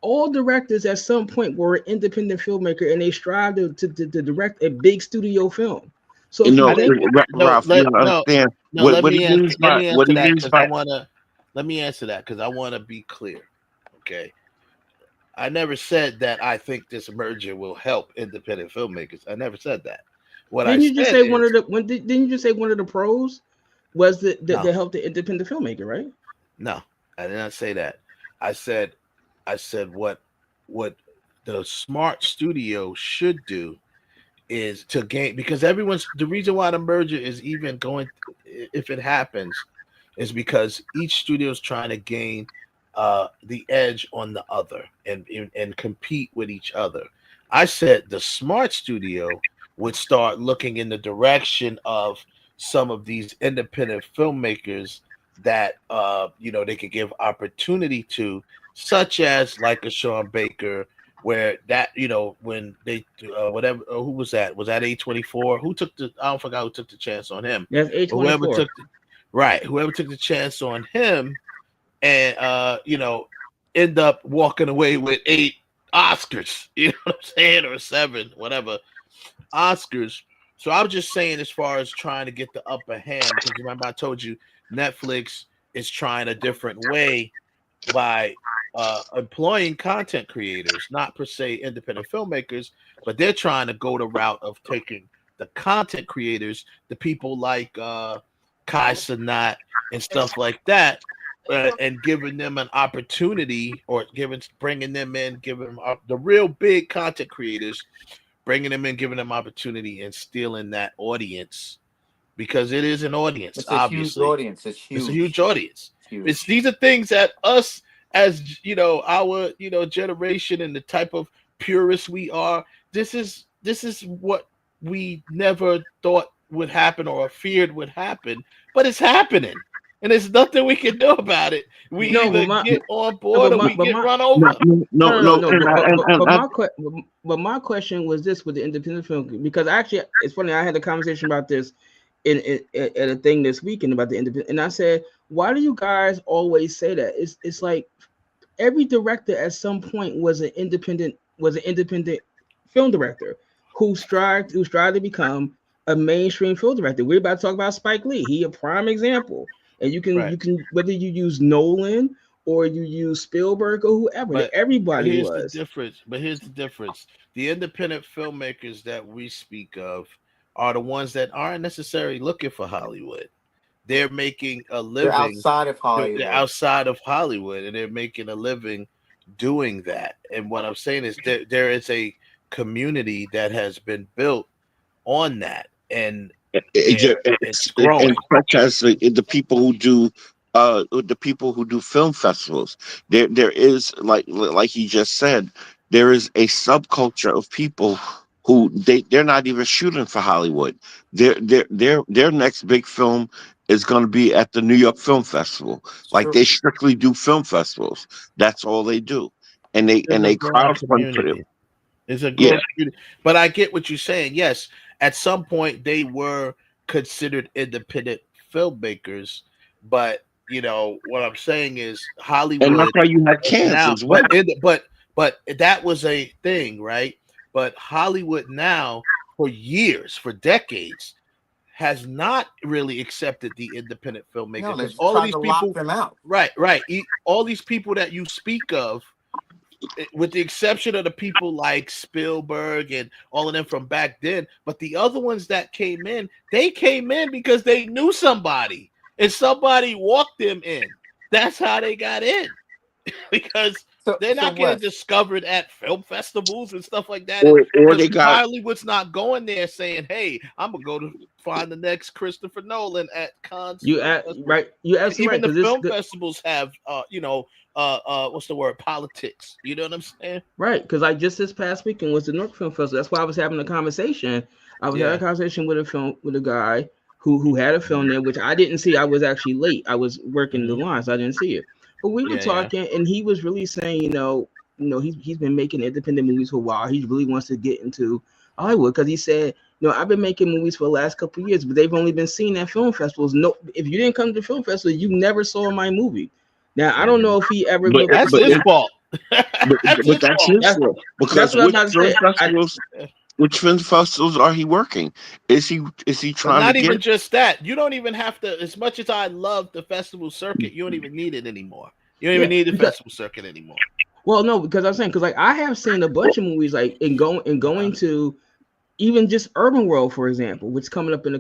All directors at some point were an independent filmmaker, and they strive to direct a big studio film. So if you I think Ralph, you don't understand let what he me means by what answer he that means because by. let me answer that because I want to be clear. Okay, I never said that I think this merger will help independent filmmakers. I never said that. What I Didn't you just said say is didn't you just say one of the pros was that no, to help the independent filmmaker, right? no, I did not say that. I said what the smart studio should do is to gain, because the reason why the merger is even going, if it happens, is because each studio is trying to gain the edge on the other and compete with each other. I said the smart studio would start looking in the direction of some of these independent filmmakers that they could give opportunity to, such as like a Sean Baker, where that when they whatever who was that A24 who took the I don't forget who took the chance on him. That's A24. Whoever took the chance on him and end up walking away with 8 Oscars, you know what I'm saying, or 7, whatever Oscars. So I'm just saying, as far as trying to get the upper hand, because remember I told you Netflix is trying a different way by employing content creators, not per se independent filmmakers, but they're trying to go the route of taking the content creators, the people like Kai Cenat and stuff like that, and giving them an opportunity, or bringing them in, giving them the real big content creators, bringing them in, giving them opportunity, and stealing that audience, because it is an audience. It's obviously. A huge audience. It's huge. It's a huge audience. Huge. These are things that us, as our generation and the type of purists we are, this is what we never thought would happen or feared would happen, but it's happening, and there's nothing we can do about it. We either get on board or we get run over. But my question was this with the independent film, because actually it's funny, I had a conversation about this at a thing this weekend about the independent, and I said, why do you guys always say that? It's like every director at some point was an independent film director who strived to become a mainstream film director. We're about to talk about Spike Lee. He a prime example. And you can whether you use Nolan or you use Spielberg or whoever, But everybody here's was. the difference. But here's the difference. The independent filmmakers that we speak of are the ones that aren't necessarily looking for Hollywood. They're making a living. They're outside of Hollywood. They're outside of Hollywood, and they're making a living doing that. And what I'm saying is there is a community that has been built on that, and it's growing. Such as the people who do film festivals. There is, like he just said, there is a subculture of people who they're not even shooting for Hollywood. Their next big film is going to be at the New York Film Festival. Like, they strictly do film festivals. That's all they do, and they crowdfund for them. It's a growing community. But I get what you're saying. Yes, at some point they were considered independent filmmakers, but what I'm saying is Hollywood. And that's why you had Cannes as well. But that was a thing, right? But Hollywood now, for years, for decades, has not really accepted the independent filmmakers. No, they're all of trying these to people, lock them out. Right. All these people that you speak of, with the exception of the people like Spielberg and all of them from back then, but the other ones that came in, they came in because they knew somebody, and somebody walked them in. That's how they got in, because they're not getting discovered at film festivals and stuff like that. Or they got Hollywood's not going there saying, "Hey, I'm gonna go to find the next Christopher Nolan at Cannes." You absolutely right. Even the film festivals have, what's the word? Politics. You know what I'm saying? Right, because like just this past weekend was the New York Film Festival. That's why I was having a conversation. I was having a conversation with a guy who had a film there, which I didn't see. I was actually late. I was working the line, so I didn't see it. But we were talking, and he was really saying, he's been making independent movies for a while. He really wants to get into Hollywood, because he said, I've been making movies for the last couple of years, but they've only been seen at film festivals. No, if you didn't come to the film festival, you never saw my movie. Now I don't know if he ever. But that's his fault. But that's his fault. Because which film festivals are he working? Is he trying not to even get? Just that. You don't even have to. As much as I love the festival circuit, you don't even need it anymore. You don't even need the festival circuit anymore. Well, no, because I'm saying, because like I have seen a bunch of movies, like in going to even just Urban World, for example, which is coming up in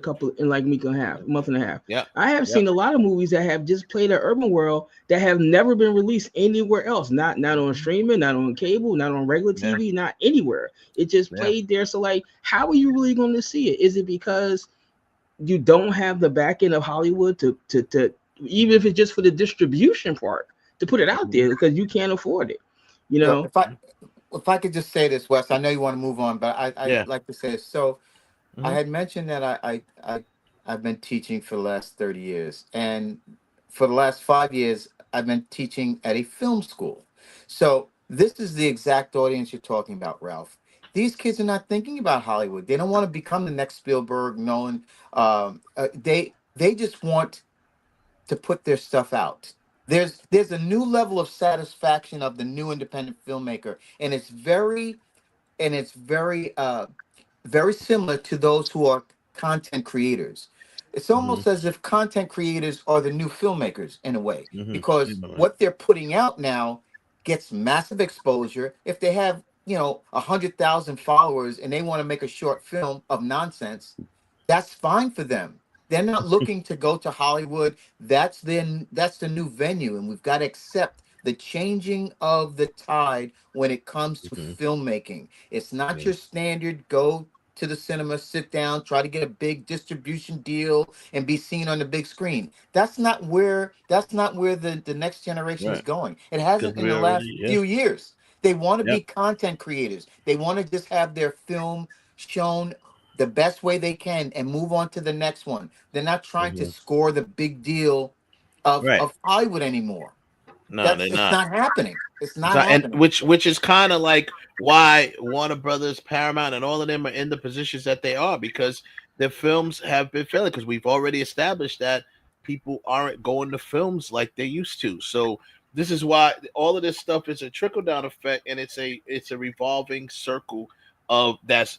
like a month and a half. Yeah. I have seen a lot of movies that have just played at Urban World that have never been released anywhere else. Not on streaming, not on cable, not on regular TV, not anywhere. It just played there. So like, how are you really going to see it? Is it because you don't have the back end of Hollywood to even if it's just for the distribution part to put it out there because you can't afford it? You know. If I could just say this, Wes, I know you want to move on, but I'd like to say this. So I had mentioned that I've been teaching for the last 30 years. And for the last 5 years, I've been teaching at a film school. So this is the exact audience you're talking about, Ralph. These kids are not thinking about Hollywood. They don't want to become the next Spielberg, Nolan. They just want to put their stuff out. There's a new level of satisfaction of the new independent filmmaker, and it's very very similar to those who are content creators. It's almost as if content creators are the new filmmakers in a way, because what they're putting out now gets massive exposure. If they have 100,000 followers and they want to make a short film of nonsense, that's fine for them. They're not looking to go to Hollywood. That's the new venue, and we've got to accept the changing of the tide when it comes to filmmaking. It's not your standard go to the cinema, sit down, try to get a big distribution deal and be seen on the big screen. That's not where the next generation is going. It hasn't in the last few years. They want to be content creators. They want to just have their film shown the best way they can and move on to the next one. They're not trying to score the big deal of Hollywood anymore. No, they're It's not. not happening. It's not happening. And which is kind of like why Warner Brothers, Paramount, and all of them are in the positions that they are, because their films have been failing, because we've already established that people aren't going to films like they used to. So this is why all of this stuff is a trickle down effect, and it's a revolving circle of that's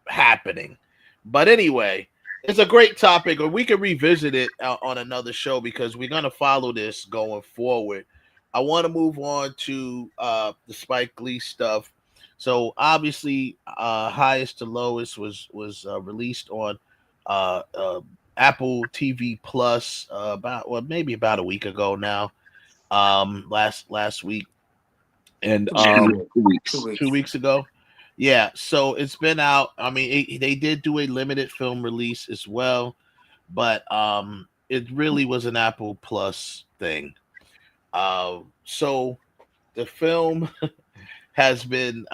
happening. But anyway, it's a great topic, or we can revisit it on another show, because we're going to follow this going forward. I want to move on to the Spike Lee stuff. So obviously, Highest to Lowest was released on Apple TV Plus maybe about a week ago now. Last week, and 2 weeks ago. Yeah, so it's been out. I mean, they did do a limited film release as well, but it really was an Apple Plus thing. So the film has been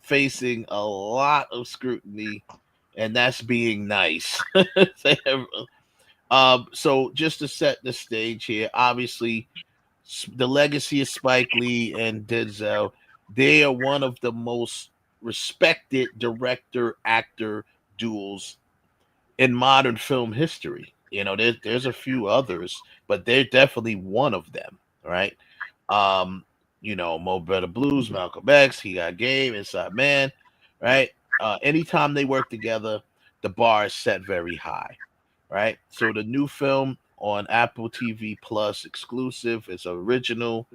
facing a lot of scrutiny, and that's being nice. So just to set the stage here, obviously, the legacy of Spike Lee and Denzel, they are one of the most respected director-actor duels in modern film history. There's a few others, but they're definitely one of them, right? Mo Better Blues, Malcolm X, He Got Game, Inside Man, right? Anytime they work together, the bar is set very high, right? So the new film on Apple TV Plus exclusive is original.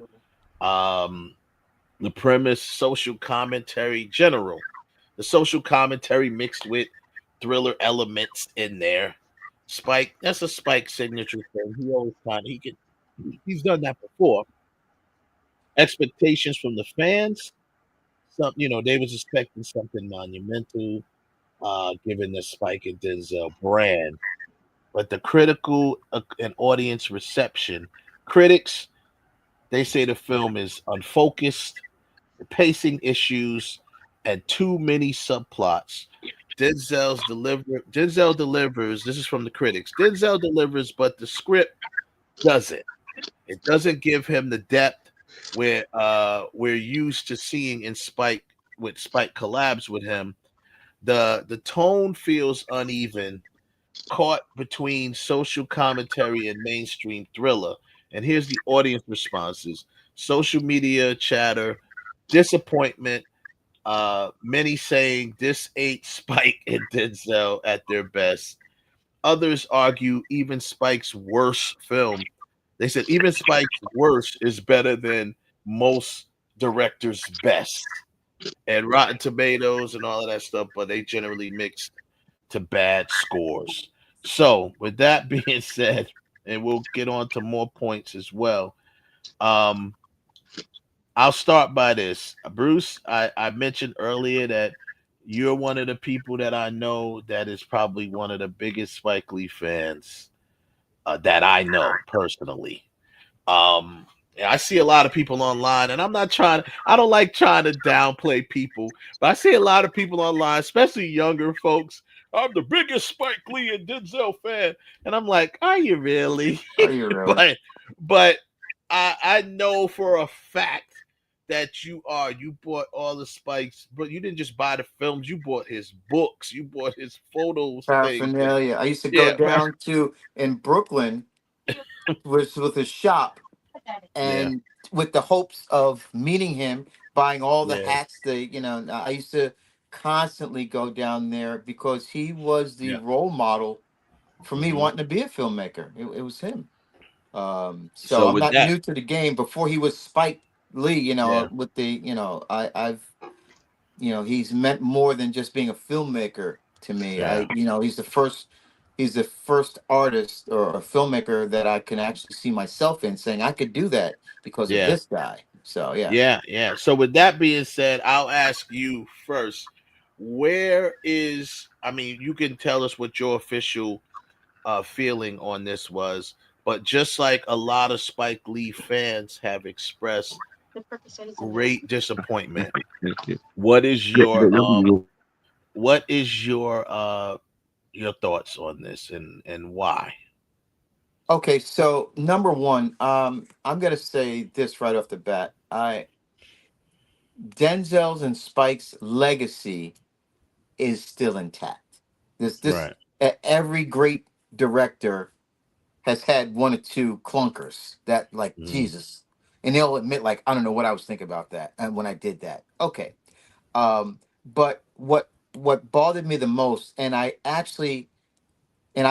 The premise, social commentary, the social commentary mixed with thriller elements in there. Spike, that's a Spike signature thing. He always he's done that before. Expectations from the fans, they was expecting something monumental, given the Spike and Denzel brand. But the critical and audience reception, critics, they say the film is unfocused, the pacing issues, and too many subplots. Denzel delivers. This is from the critics. Denzel delivers, but the script doesn't. It doesn't give him the depth where we're used to seeing in Spike, with Spike collabs with him. The tone feels uneven, caught between social commentary and mainstream thriller. And here's the audience responses: social media chatter, disappointment, many saying this ain't Spike and Denzel at their best. Others argue even Spike's worst film. They said even Spike's worst is better than most directors' best. and Rotten Tomatoes and all of that stuff, but they generally mixed to bad scores. So, with that being said, and we'll get on to more points as well. Um, I'll start by this. Bruce, I mentioned earlier that you're one of the people that I know that is probably one of the biggest Spike Lee fans that I know personally. Yeah, I see a lot of people online, and I don't like trying to downplay people, but I see a lot of people online, especially younger folks. I'm the biggest Spike Lee and Denzel fan. And I'm like, are you really? Are you really? but I know for a fact that you are. You bought all the Spikes, but you didn't just buy the films, you bought his books, you bought his photos things. Paraphernalia. I used to go Yeah, down to in Brooklyn with a shop yeah, and with the hopes of meeting him, buying all the yeah, hats. I used to constantly go down there because he was the yeah. role model for me Hmm. wanting to be a filmmaker. It was him. So So I'm with not that, new to the game. Before he was Spike Lee, yeah, with the, I've, he's meant more than just being a filmmaker to me. yeah, He's the first artist or a filmmaker that I can actually see myself in, saying I could do that because of yeah. this guy. So yeah. Yeah, yeah. So with that being said, I'll ask you first. I mean, you can tell us what your official feeling on this was, but just like a lot of Spike Lee fans have expressed great disappointment. What is your thoughts on this and why? Okay, so number one, I'm gonna say this right off the bat. Denzel's and Spike's legacy is still intact. This Right. every great director has had one or two clunkers that, like, Mm, Jesus, and they'll admit, like, I don't know what I was thinking about that and when I did that. Okay, but what bothered me the most, and I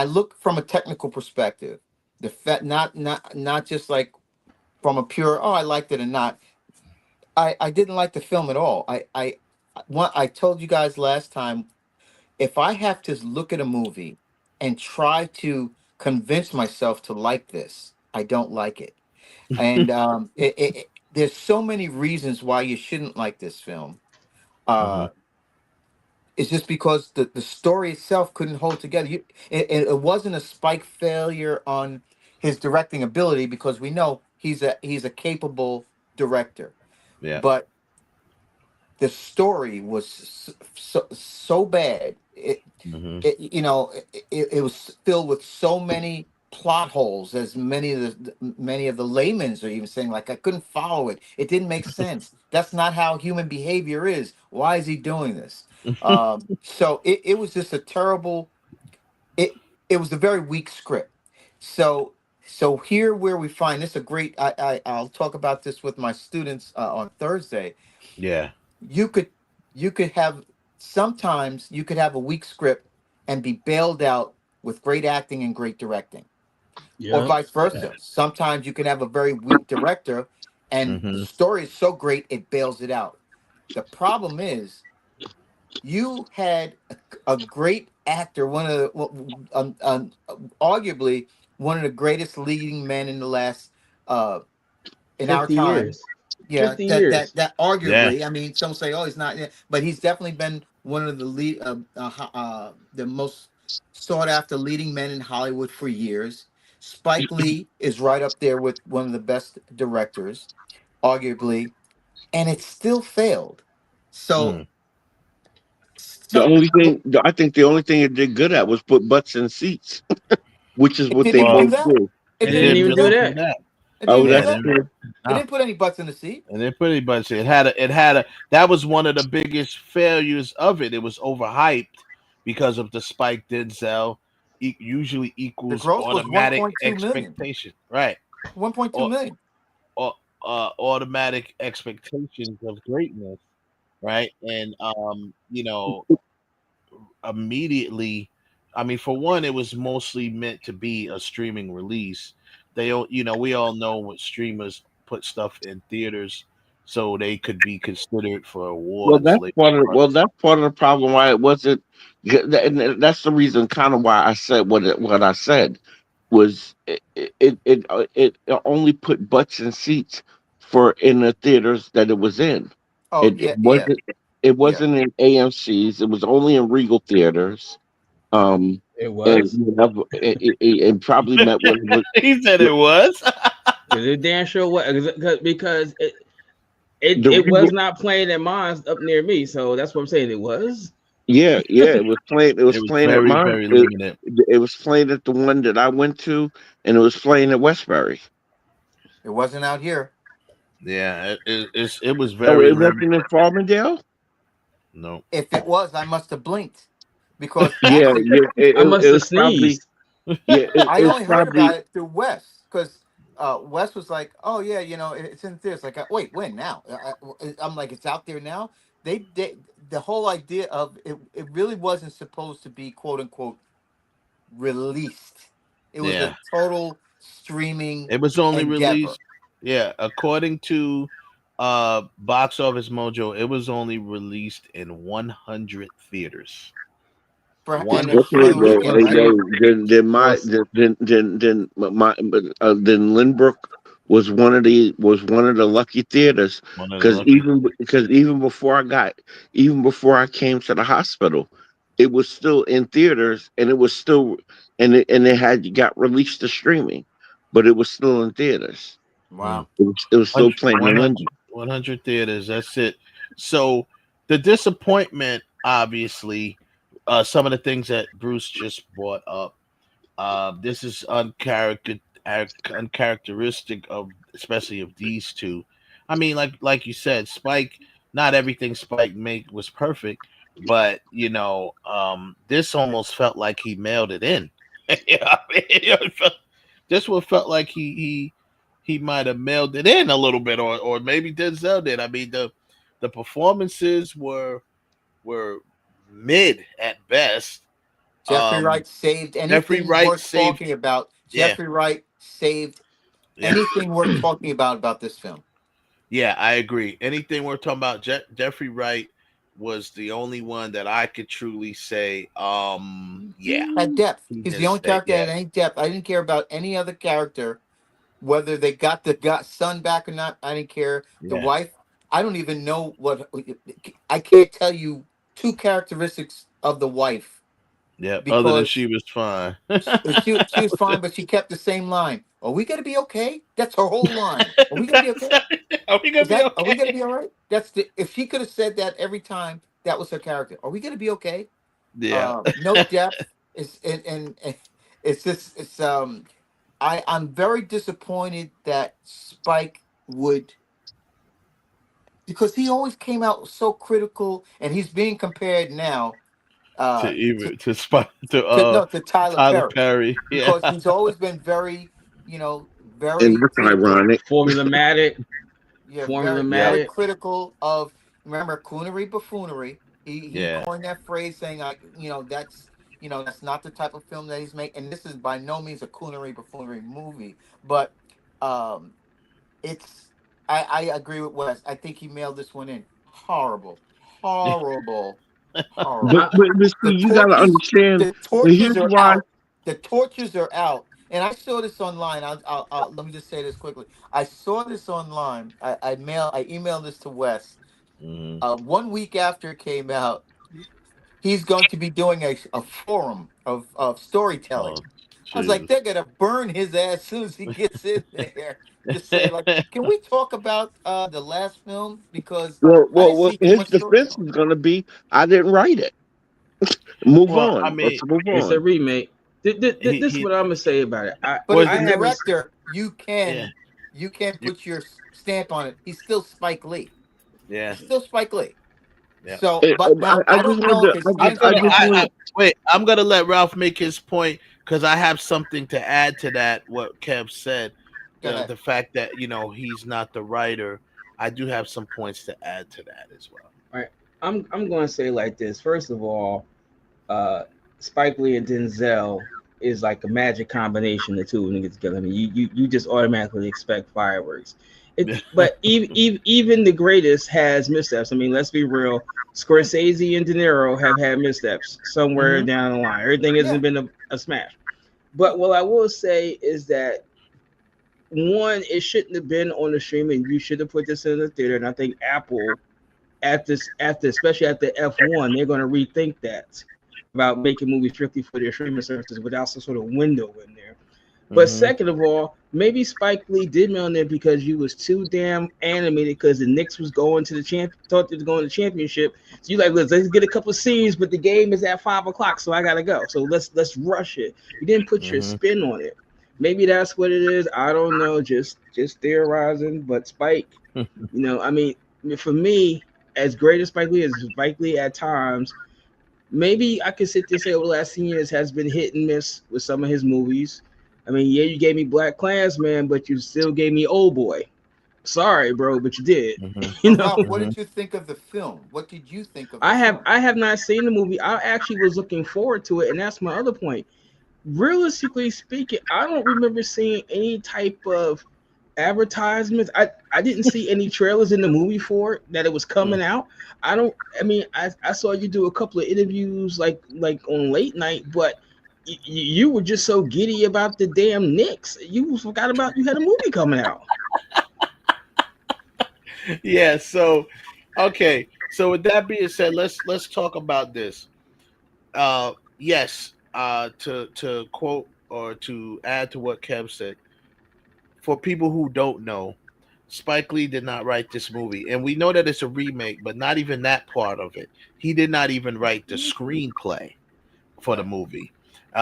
look from a technical perspective, the fact, not just like from a pure, oh, I liked it or not. I didn't like the film at all. I told you guys last time, if I have to look at a movie and try to convince myself to like this, I don't like it. And there's so many reasons why you shouldn't like this film. hmm. Uh, it's just because the story itself couldn't hold together. It wasn't a Spike failure on his directing ability, because we know he's a capable director, Yeah. but the story was so bad. Hmm. It was filled with so many plot holes, as many of the laymen's are even saying, like, I couldn't follow it. It didn't make sense. That's not how human behavior is. Why is he doing this? So it was just a terrible. It was a very weak script. So here where we find this a great. I'll talk about this with my students on Thursday. Yeah. You could you could have sometimes you could have a weak script and be bailed out with great acting and great directing, or Yeah. vice versa. Sometimes you can have a very weak director and the Hmm. story is so great it bails it out. The problem is, you had a great actor, one of the arguably one of the greatest leading men in the last in our 50 time. years. Yeah, 50 that years. arguably. I mean, some say, oh, he's not, yeah, but he's definitely been one of the the most sought after leading men in Hollywood for years. Spike Lee is right up there with one of the best directors, arguably, and it still failed. So, Mm. so I think the only thing it did good at was put butts in seats, which is it what didn't they even do Well, both that. do. It It didn't didn't even even do do that. do that. that. It didn't Oh, even do Yeah, that's that. then true. It no. didn't put any butts in the seat. And then pretty much that was one of the biggest failures of it. It was overhyped because of the Spike Denzel usually The equals gross was automatic 1.2 million. expectation, right? 1.2 Or, million. or automatic expectations of greatness, right? And immediately, I mean, for one, it was mostly meant to be a streaming release. We all know what streamers put stuff in theaters so they could be considered for Well, awards that's later part of on. that's part of the problem why it wasn't. And that's the reason, kind of why I said what I said was it only put butts in seats for in the theaters that it was in. Oh It yeah, yeah, wasn't it yeah. wasn't in AMC's. It was only in Regal theaters. Um, It and was. it probably met what it was. He said it was. It damn sure was because The it was Regal, not playing at mine up near me, so that's what I'm saying. It was. yeah, it was playing. It was It was playing at very, mine. very limited. It was playing at the one that I went to, and it was playing at Westbury. It wasn't out here. Yeah, it was Oh, very it limited. wasn't in Farmingdale. No. If it was, I must have blinked because Yeah, actually, yeah. I must It have was probably sneezed. yeah. I It was only heard about probably it through Wes because Wes was like, "Oh yeah, it's in this." Like, wait, when now? I'm like, it's out there now. They the whole idea of it. It really wasn't supposed to be quote unquote released. It was a Yeah, total streaming it was only endeavor. released. Yeah, according to Box Office Mojo, it was only released in 100 theaters. In a okay. in a 100. Well, weekend, right? then Well, my then Lindbrook was one of the lucky theaters One of the because lucky. even before I came to the hospital, it was still in theaters and it was still and it had got released to streaming, but it was still in theaters. Mm. Wow. It was still 100, playing in London. 100 theaters. That's it. So the disappointment, obviously, some of the things that Bruce just brought up. This is uncharacteristic of, especially of these two. I mean, like you said, Spike. Not everything Spike made was perfect, but this almost felt like he mailed it in. You know what I mean? This one felt like he might have mailed it in a little bit, or maybe Denzel did. I mean, the performances were mid at best. Jeffrey Wright saved Jeffrey anything Wright worth saved. talking about. Yeah, Jeffrey Wright saved yeah, anything worth talking about this film. yeah. I agree. Anything we're talking about, Jeffrey Wright was the only one that I could truly say, yeah, Had depth. he He's the just only said, character that yeah, had any depth. I didn't care about any other character, whether they got the son back or not. I didn't care. The yeah, wife. I don't even know what. I can't tell you two characteristics of the wife yeah. Other than because she was fine. she was fine, but she kept the same line. Are we gonna be okay? That's her whole line. Are we gonna be okay? Are we gonna be Are we gonna okay? be all right? That's the if she could have said that every time, that was her character. Are we gonna be okay? Yeah, No depth. It's and it's just I'm very disappointed that Spike would because he always came out so critical and he's being compared now to to even to spot to no to Tyler Tyler Perry Perry. Yeah, because he's always been very And very that's critical. ironic. Formulamatic. Yeah, very yeah, Formulamatic. critical of remember coonery buffoonery. He yeah. coined that phrase saying like that's not the type of film that he's making. And this is by no means a coonery buffoonery movie, but um, it's I agree with Wes. I think he mailed this one in. Horrible, horrible, But, horrible. but, but The see, you got to torches, understand. the But torches here's are why. out. The torches are out. And I saw this online. Let me just say this quickly. I saw this online. I emailed this to Wes. Mhm. 1 week after it came out, he's going to be doing a forum of storytelling. Oh, I was like, Jesus. they're gonna burn his ass as soon as he gets in there. Just say like, can we talk about the last film because I didn't see too His much defense storytelling. is going to be, I didn't write it. Move Well, I on. Let's mean, move It's a on. remake. he This is he what I'm gonna say about it. But was as I a haven't. director, yeah, you can you, put your stamp on it. He's still Spike Lee. yeah, He's still Spike Lee. yeah. So, but now I I just don't know wanted if to. it I'm stands on I gonna the just house. wanted. wait. I'm gonna let Ralph make his point because I have something to add to that. What Kev said, Go ahead. the fact that he's not the writer. I do have some points to add to that as well. All right. I'm going to say like this. First of all, Spike Lee and Denzel is like a magic combination of two when it gets together. I mean, you just automatically expect fireworks. But even the greatest has missteps. I mean, let's be real. Scorsese and De Niro have had missteps somewhere down the line. Everything hasn't been a smash. But what I will say is that one, it shouldn't have been on the streaming. You should have put this in the theater. And I think Apple, especially at the F1, they're going to rethink that about making movies strictly for their streaming services without some sort of window in there. But second of all, maybe Spike Lee did me on there because you was too damn animated because the Knicks was going to the thought they was going to the championship. So you like, let's get a couple of scenes, but the game is at 5:00, so I gotta go. So let's rush it. You didn't put your spin on it. Maybe that's what it is. I don't know. Just theorizing. But Spike, you know, I mean, for me, as great as Spike Lee at times, maybe I could sit there and say over the last 10 years has been hit and miss with some of his movies. I mean, yeah, you gave me Black Klansman, but you still gave me Old Boy. Sorry, bro, but you did. You know. What did you think of the film? What did you think of? I have not seen the movie. I actually was looking forward to it, and that's my other point. Realistically speaking, I don't remember seeing any type of advertisements. I didn't see any trailers in the movie for it that it was coming out. I saw you do a couple of interviews like on late night, but you were just so giddy about the damn Knicks. You forgot about you had a movie coming out. Yeah, so okay. So with that being said, let's talk about this. Yes, to quote or to add to what Kev said, for people who don't know, Spike Lee did not write this movie. And we know that it's a remake, but not even that part of it. He did not even write the screenplay for the movie.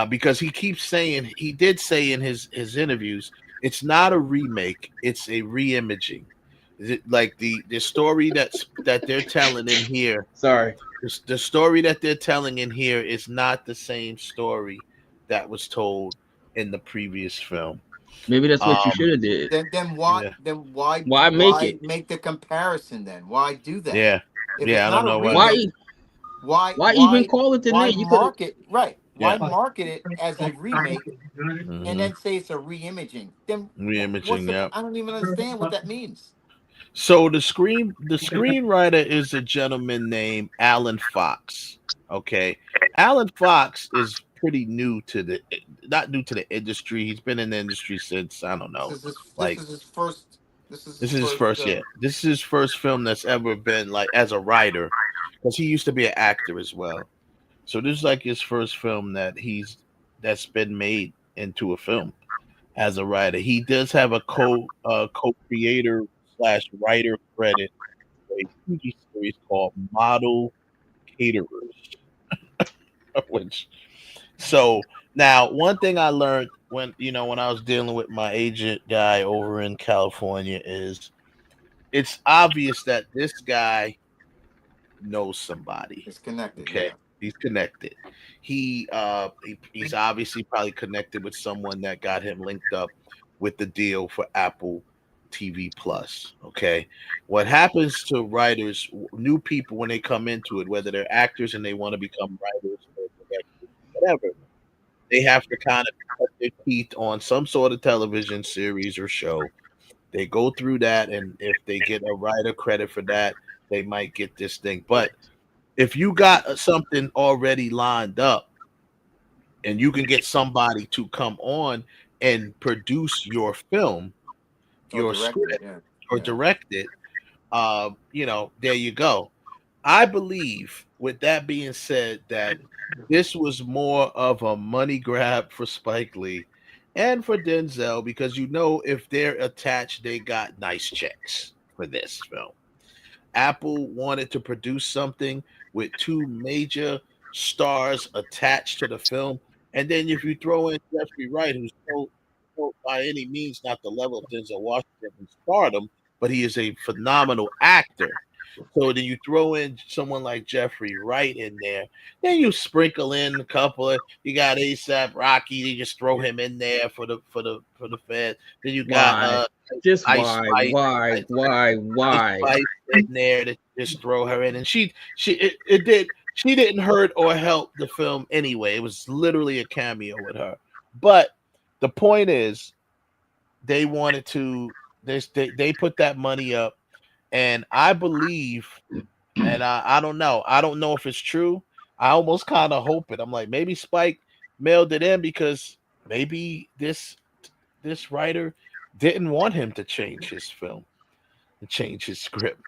Because he keeps saying, he did say in his interviews, it's not a remake, it's a re-imaging. Like the story that they're telling in here. Sorry. The story that they're telling in here is not the same story that was told in the previous film. Maybe that's what you should have did. Then why make the comparison then? Why do that? Yeah. If I don't know why even call it the name? You market right. Why market it as a remake and then say it's a re-imaging? Then re-imaging, yeah. I don't even understand what that means. So the screenwriter is a gentleman named Alan Fox. Okay, Alan Fox is pretty not new to the industry. He's been in the industry since I don't know. This is his first. This is his first. Yeah, this is his first film that's ever been like as a writer, because he used to be an actor as well. So this is like his first film that's been made into a film as a writer. He does have a co-creator / writer credit for a TV series called Model Caterers. So now one thing I learned when I was dealing with my agent guy over in California is it's obvious that this guy knows somebody. He's connected. Okay. Yeah. He's connected. He's obviously probably connected with someone that got him linked up with the deal for Apple TV Plus. Okay. What happens to writers, new people when they come into it, whether they're actors and they want to become writers or directors, whatever, they have to kind of cut their teeth on some sort of television series or show. They go through that, and if they get a writer credit for that, they might get this thing. But if you got something already lined up and you can get somebody to come on and produce your film, your script, or direct it, there you go. I believe, with that being said, that this was more of a money grab for Spike Lee and for Denzel, because if they're attached, they got nice checks for this film. Apple wanted to produce something with two major stars attached to the film, and then if you throw in Jeffrey Wright, who's so by any means not the level of Denzel Washington in stardom, but he is a phenomenal actor. So then you throw in someone like Jeffrey Wright in there, then you sprinkle in a couple of, you got ASAP Rocky, you just throw him in there for the fans. Then you got why in there to just throw her in, and she didn't hurt or help the film anyway. It was literally a cameo with her. But the point is, they wanted to. They put that money up, and I believe, and I don't know. I don't know if it's true. I almost kind of hope it. I'm like, maybe Spike mailed it in because maybe this writer didn't want him to change his film, to change his script,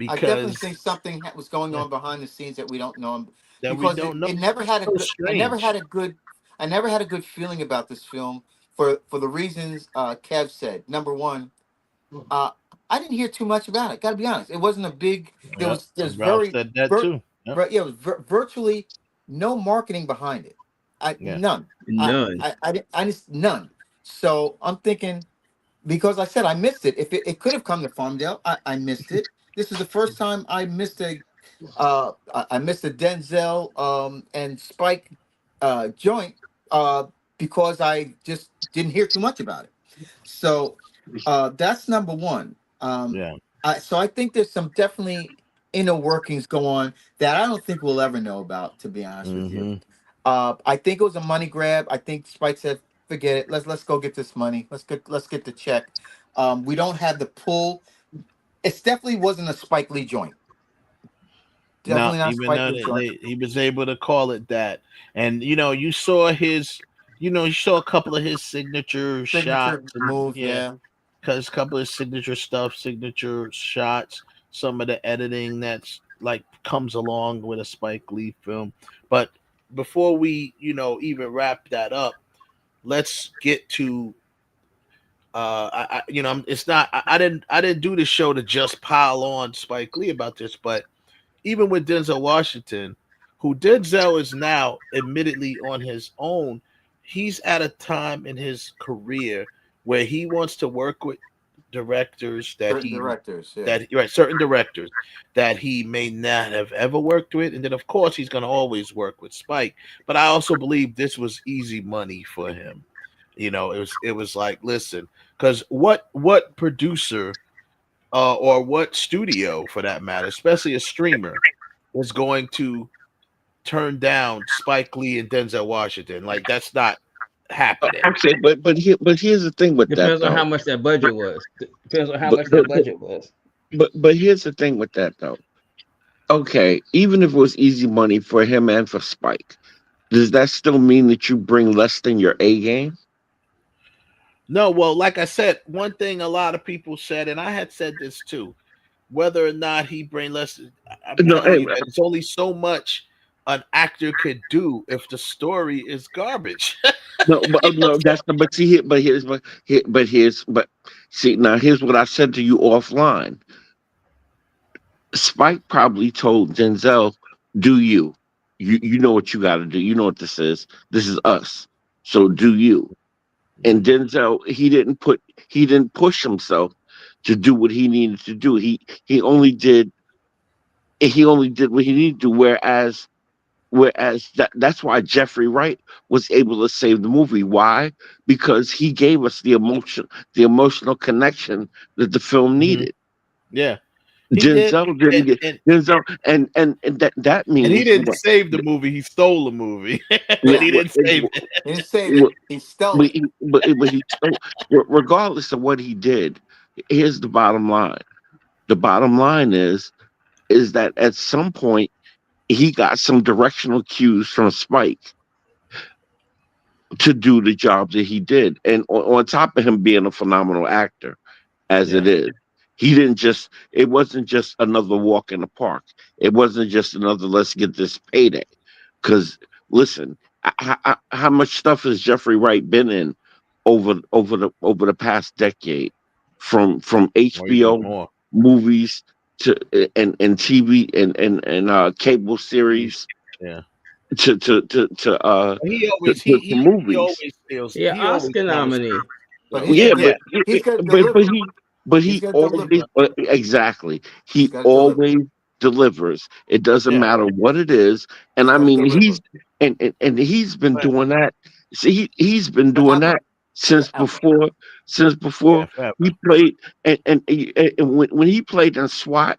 I definitely because think something was going on behind the scenes that we don't know, that we because don't know. it never had a So good. strange. I never had a good feeling about this film for the reasons Kev said. Number one, uh, I didn't hear too much about it. Got to be honest, it wasn't a big. Yep, There's Ralph very said that too. Yep. yeah, virtually no marketing behind it. Yeah. None. None. I just none. So I'm thinking, because I said I missed it. If it could have come to Farmdale, I missed it. This is the first time I missed I missed a Denzel and Spike joint because I just didn't hear too much about it. So that's number one. Yeah. So I think there's some definitely inner workings go on that I don't think we'll ever know about, to be honest with you. I think it was a money grab. I think Spike said, "Forget it. Let's go get this money. Let's get the check." We don't have the pull. It definitely wasn't a Spike Lee joint. No, Definitely not even Spike though Lee joint. he was able to call it that, and you saw you saw a couple of his signature Signature shots, move, yeah, yeah. because a couple of signature stuff, signature shots, some of the editing that's like comes along with a Spike Lee film. But before we, even wrap that up, let's get to it's not I didn't do this show to just pile on Spike Lee about this, but even with Denzel Washington, who Denzel is now admittedly on his own, he's at a time in his career where he wants to work with directors Certain directors, yeah. certain directors that he may not have ever worked with, and then of course he's going to always work with Spike. But I also believe this was easy money for him. It was like, listen, because what producer or what studio, for that matter, especially a streamer, is going to turn down Spike Lee and Denzel Washington? Like, that's not happening. Okay, but here's the thing with Depends that, on though. how much that budget was. Depends on how But much that budget was. but here's the thing with that, though. Okay, even if it was easy money for him and for Spike, does that still mean that you bring less than your A game? No, well, like I said, one thing a lot of people said, and I had said this too, whether or not he bring less, I No, believe that it's only so much an actor could do if the story is garbage. no, that's the but see, now here's what I said to you offline. Spike probably told Denzel, "Do you? You know what you got to do. You know what this is. This is us. So do you." And Denzel, he didn't push himself to do what he needed to do. He only did what he needed to. Whereas that's why Jeffrey Wright was able to save the movie. Why? Because he gave us the emotional connection that the film needed. Yeah. Denzel didn't get Denzel, and that means, and he didn't save the movie; he stole the movie, but he didn't save it. He didn't save it; he stole it. But he stole. Regardless of what he did, here's the bottom line. The bottom line is that at some point he got some directional cues from Spike to do the job that he did, and on top of him being a phenomenal actor, as it is. It wasn't just another walk in the park. It wasn't just another let's get this payday. Because listen, how much stuff has Jeffrey Wright been in over the past decade, from HBO movies to and TV and cable series, yeah, to movies. He always feels, Oscar nominee. But he always exactly. He always delivers. It doesn't matter what it is. And I mean, he's been doing that. See, he's been doing that since before he played. And when he played in SWAT,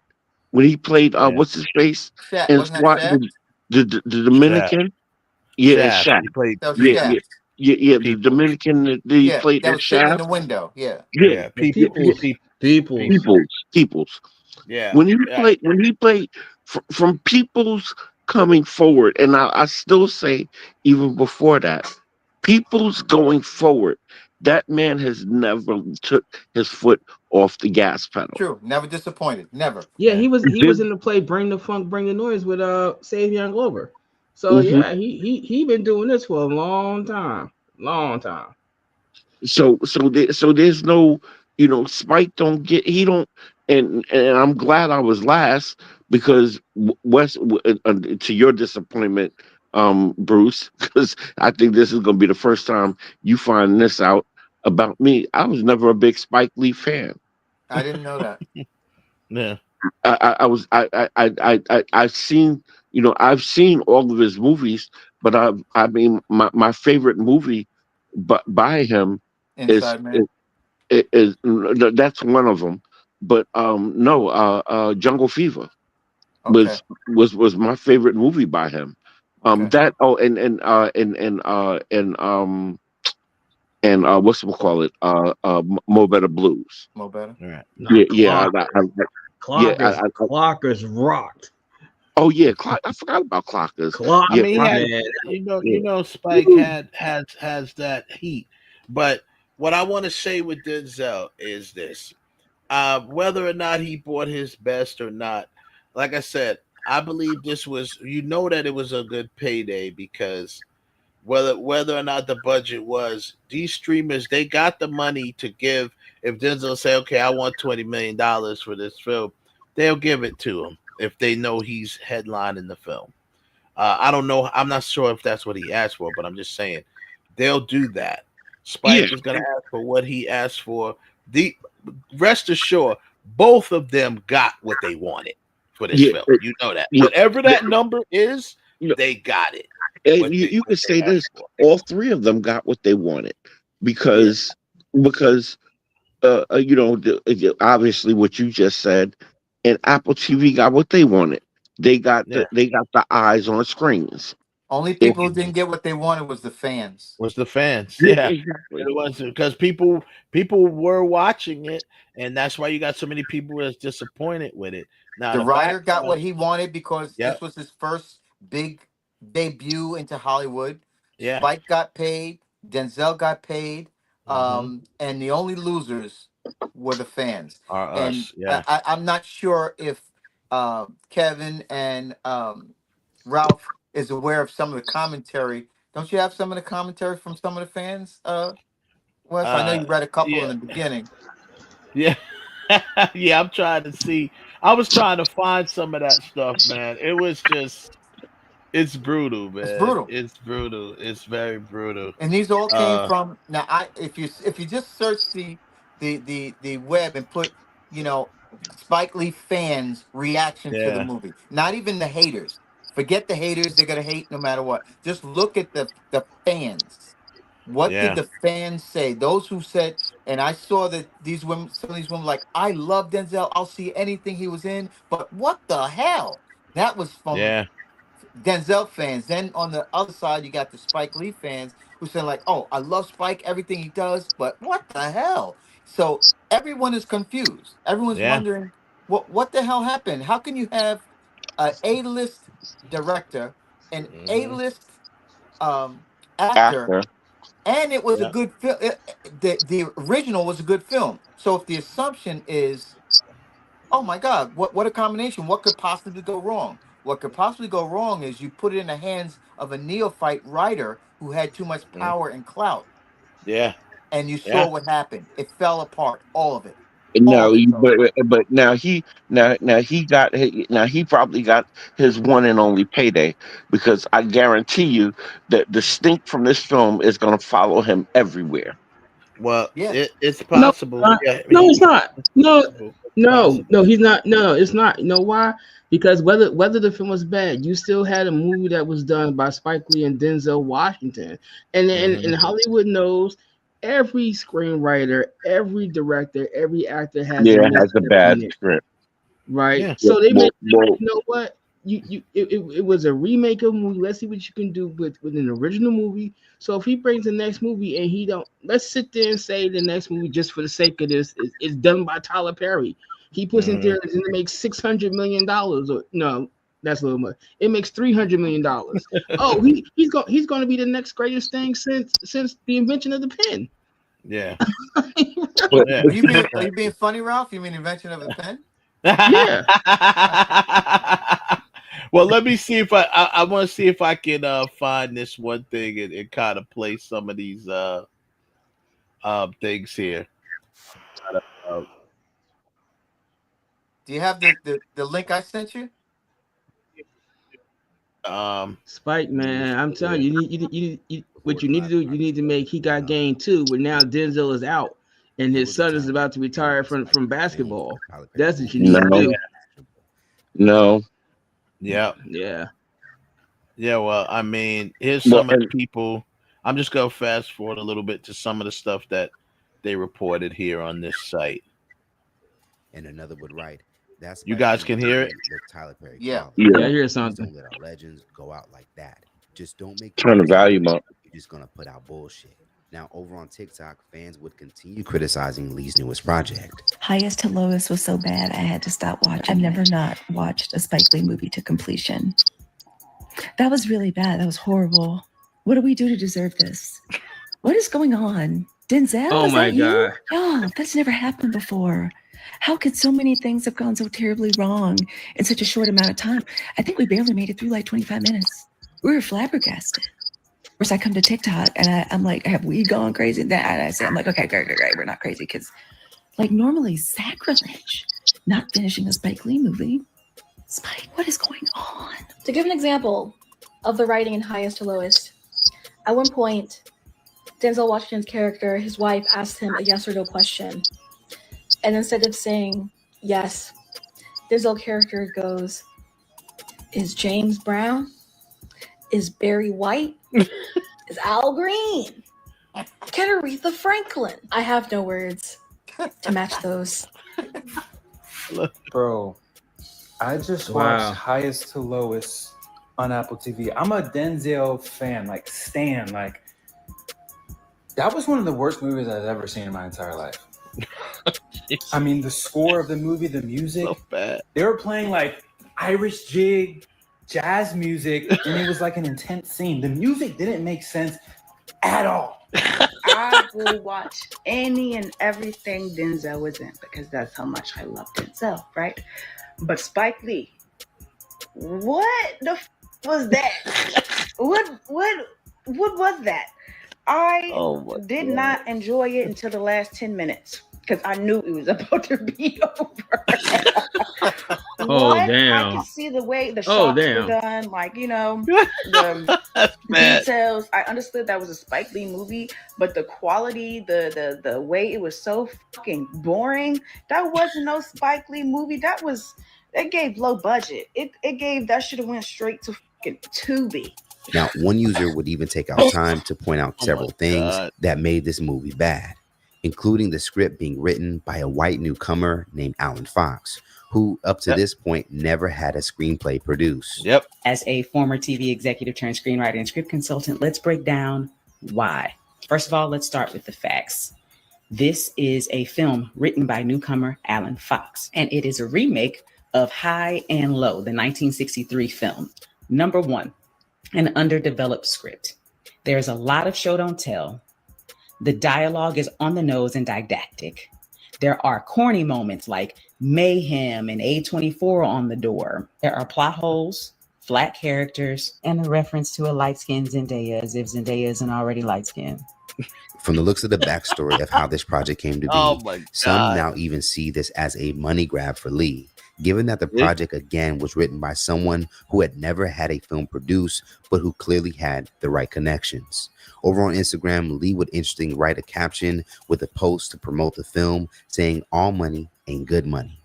when he played what's his face in SWAT, the Dominican. Yeah, Shaq. He played, Yeah, the People. Dominican that he Yeah, played that that was sitting in the shaft. window. Yeah. Yeah, Peoples. Peoples. Yeah. When Yeah. he played from Peoples coming forward, and I still say even before that, Peoples going forward, that man has never took his foot off the gas pedal. True. Never disappointed. Never. Yeah, Yeah. he was in the play Bring the Funk, Bring the Noise with Savion Glover. So Mhm. yeah, he been doing this for a long time. Long time. So there's no, Spike don't get, he don't, and I'm glad I was last because to your disappointment, Bruce, because I think this is gonna be the first time you find this out about me. I was never a big Spike Lee fan. I didn't know that. Yeah. I was I've seen, I've seen all of his movies, but I mean my favorite movie but by him is Inside Man. that's one of them. But no, Jungle Fever Okay. was my favorite movie by him. Okay. That oh and what's we call it? Mo Better Blues. Mo Better. All right. No, Yeah, yeah, yeah. Clockers rocked. Oh yeah, I forgot about Clockers. I Yeah, mean, he had, man. Spike has that heat. But what I want to say with Denzel is this: whether or not he bought his best or not, like I said, I believe this was, that it was a good payday because whether or not the budget was, these streamers, they got the money to give. If Denzel say, okay, I want $20 million for this film, they'll give it to him if they know he's headlining the film. I don't know. I'm not sure if that's what he asked for, but I'm just saying they'll do that. Spike is going to ask for what he asked for. The rest assured, both of them got what they wanted for this film. You know that. Whatever that number is, they got it. And you could say this: all three of them got what they wanted because obviously what you just said, and Apple TV got what they wanted. They got the eyes on screens. Only people who didn't get what they wanted was the fans. Yeah, exactly. It was because people were watching it, and that's why you got so many people that's disappointed with it. Now The writer got what he wanted because this was his first big debut into Hollywood. Yeah. Spike got paid. Denzel got paid. And the only losers were the fans. Are and us. Yeah. I'm not sure if Kevin and Ralph is aware of some of the commentary. Don't you have some of the commentary from some of the fans, Wes? I know you read a couple in the beginning. Yeah. Yeah, I'm trying to see. I was trying to find some of that stuff, man. It was just, it's brutal, man. It's brutal. It's very brutal. And these all came from if you just search the web and put, Spike Lee fans reaction to the movie. Not even the haters. Forget the haters, they're gonna hate no matter what. Just look at the fans. What did the fans say? Those who said, and I saw that some of these women like, I love Denzel, I'll see anything he was in, but what the hell? That was from Denzel fans. Then on the other side, you got the Spike Lee fans who said like, oh, I love Spike, everything he does, but what the hell? So everyone is confused. Everyone's wondering what the hell happened? How can you have an A-list director, an A-list actor, and it was a good film? The original was a good film. So if the assumption is, oh my God, what a combination. What could possibly go wrong? What could possibly go wrong is you put it in the hands of a neophyte writer who had too much power and clout. Yeah. And you saw what happened. It fell apart, all of it. No, but now he probably got his one and only payday, because I guarantee you that the stink from this film is going to follow him everywhere. Well, it's possible. No, it's not. No, he's not. No, it's not. You know why? Because whether the film was bad, you still had a movie that was done by Spike Lee and Denzel Washington, and Hollywood knows every screenwriter, every director, every actor has a bad script, right? Yeah. So they make, you know what? it was a remake of a movie. Let's see what you can do with an original movie. So if he brings the next movie and he don't, let's sit there and say the next movie, just for the sake of this, is done by Tyler Perry. He puts in there and it makes $600 million. Or no, that's a little much. It makes $300 million. Oh, he's going to be the next greatest thing since the invention of the pen. Yeah. Are you being funny, Ralph? You mean invention of the pen? Yeah. Well, let me see if I want to see if I can find this one thing and kind of play some of these things here. Do you have the link I sent you? Spike, man, I'm telling you, you what you need to do, you need to make He Got Game 2, where now Denzel is out and his son is about to retire from basketball. That's what you need to do. No. Yeah. Yeah. Yeah, well, I mean, here's some of the people. I'm just going to fast forward a little bit to some of the stuff that they reported here on this site. And another would write, that's you guys can hear it? Tyler Perry. Yeah, I hear something. Don't let our legends go out like that. Just don't make turn the volume up. You're just going to put out bullshit. Now, over on TikTok, fans would continue criticizing Lee's newest project. Highest to Lowest was so bad, I had to stop watching. I've never not watched a Spike Lee movie to completion. That was really bad. That was horrible. What do we do to deserve this? What is going on? Denzel? Oh my God. Oh, that's never happened before. How could so many things have gone so terribly wrong in such a short amount of time? I think we barely made it through like 25 minutes. We were flabbergasted. Of course, I come to TikTok and I'm like, have we gone crazy? And I say, I'm like, okay, great. We're not crazy because like normally sacrilege, not finishing a Spike Lee movie. Spike, what is going on? To give an example of the writing in Highest to Lowest, at one point, Denzel Washington's character, his wife, asked him a yes or no question. And instead of saying yes, Denzel's character goes, is James Brown? Is Barry White? Is Al Green? Can Aretha Franklin? I have no words to match those. Bro, I just watched Highest to Lowest on Apple TV. I'm a Denzel fan, like Stan. Like, that was one of the worst movies I've ever seen in my entire life. I mean, the score of the movie, the music, so bad. They were playing like Irish jig, jazz music, and it was like an intense scene. The music didn't make sense at all. I will watch any and everything Denzel was in because that's how much I love Denzel, right? But Spike Lee, what the was that? What was that? I did not enjoy it until the last 10 minutes because I knew it was about to be over. Damn. I can see the way the shots were done, like, you know, the details. I understood that was a Spike Lee movie, but the quality, the way it was so fucking boring, that wasn't no Spike Lee movie. That gave low budget. That should have went straight to fucking Tubi. Now, one user would even take out time to point out several things that made this movie bad, including the script being written by a white newcomer named Alan Fox, who up to this point never had a screenplay produced. Yep. As a former TV executive turned screenwriter and script consultant, let's break down why. First of all, let's start with the facts. This is a film written by newcomer Alan Fox, and it is a remake of High and Low, the 1963 film. Number one, an underdeveloped script. There's a lot of show don't tell. The dialogue is on the nose and didactic. There are corny moments like mayhem and A24 on the door. There are plot holes, flat characters, and a reference to a light-skinned Zendaya as if Zendaya isn't already light-skinned. From the looks of the backstory of how this project came to be, some now even see this as a money grab for Lee, given that the project again was written by someone who had never had a film produced, but who clearly had the right connections. Over on Instagram, Lee would interestingly write a caption with a post to promote the film saying, "All money ain't good money."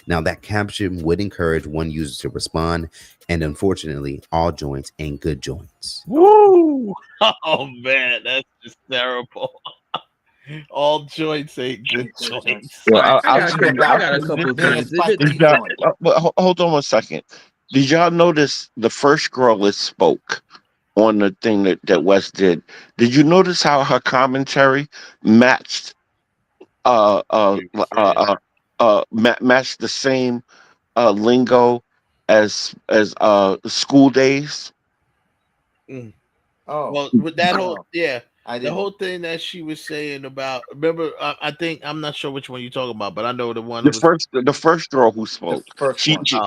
Now that caption would encourage one user to respond, and unfortunately, all joints ain't good joints. Woo! Oh man, that's just terrible. All joints ain't good joints. Well, I got a couple of things. hold on 1 second. Did y'all notice the first girl that spoke on the thing that Wes did? Did you notice how her commentary matched matched the same lingo as School Days? Well, with that whole the whole thing that she was saying about, remember, I think I'm not sure which one you're talking about, but I know the one that was The first girl who spoke. She okay.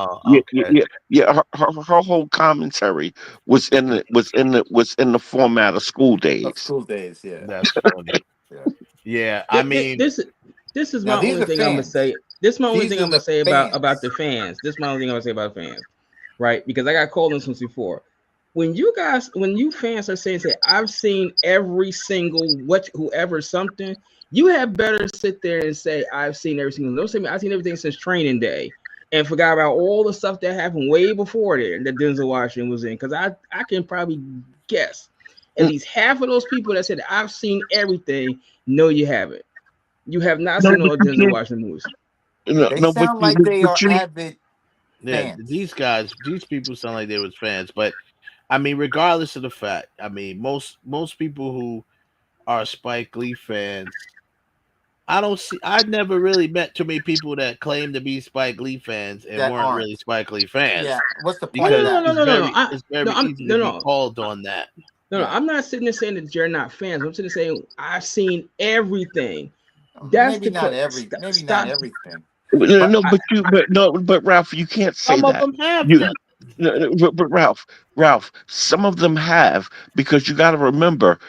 her whole commentary was in the format of School Days. School Days, yeah. That's funny. Yeah, I mean, this is my only thing I'm gonna say. This is my only thing I'm gonna say about the fans. This is my only thing I'm gonna say about fans, right? Because I got called on this before. When you fans are saying, I've seen every single whoever something, you have better sit there and say, I've seen every single. Don't say I've seen everything since Training Day, and forgot about all the stuff that happened way before there that Denzel Washington was in. Because I can probably guess at least half of those people that said I've seen everything. No, you haven't. You have not seen all Denzel Washington movies. They sound like they are avid yeah, fans. these people sound like they was fans, but I mean, regardless of the fact, I mean, most people who are Spike Lee fans, I've never really met too many people that claim to be Spike Lee fans and That weren't aren't. really Spike Lee fans. Yeah, what's the point of Because that? it's very easy to be called on that. No, I'm not sitting there saying that you're not fans. I'm sitting there saying I've seen everything. That's maybe not everything. But Ralph, you can't say Some that. of them have But Ralph, some of them have, because you got to remember,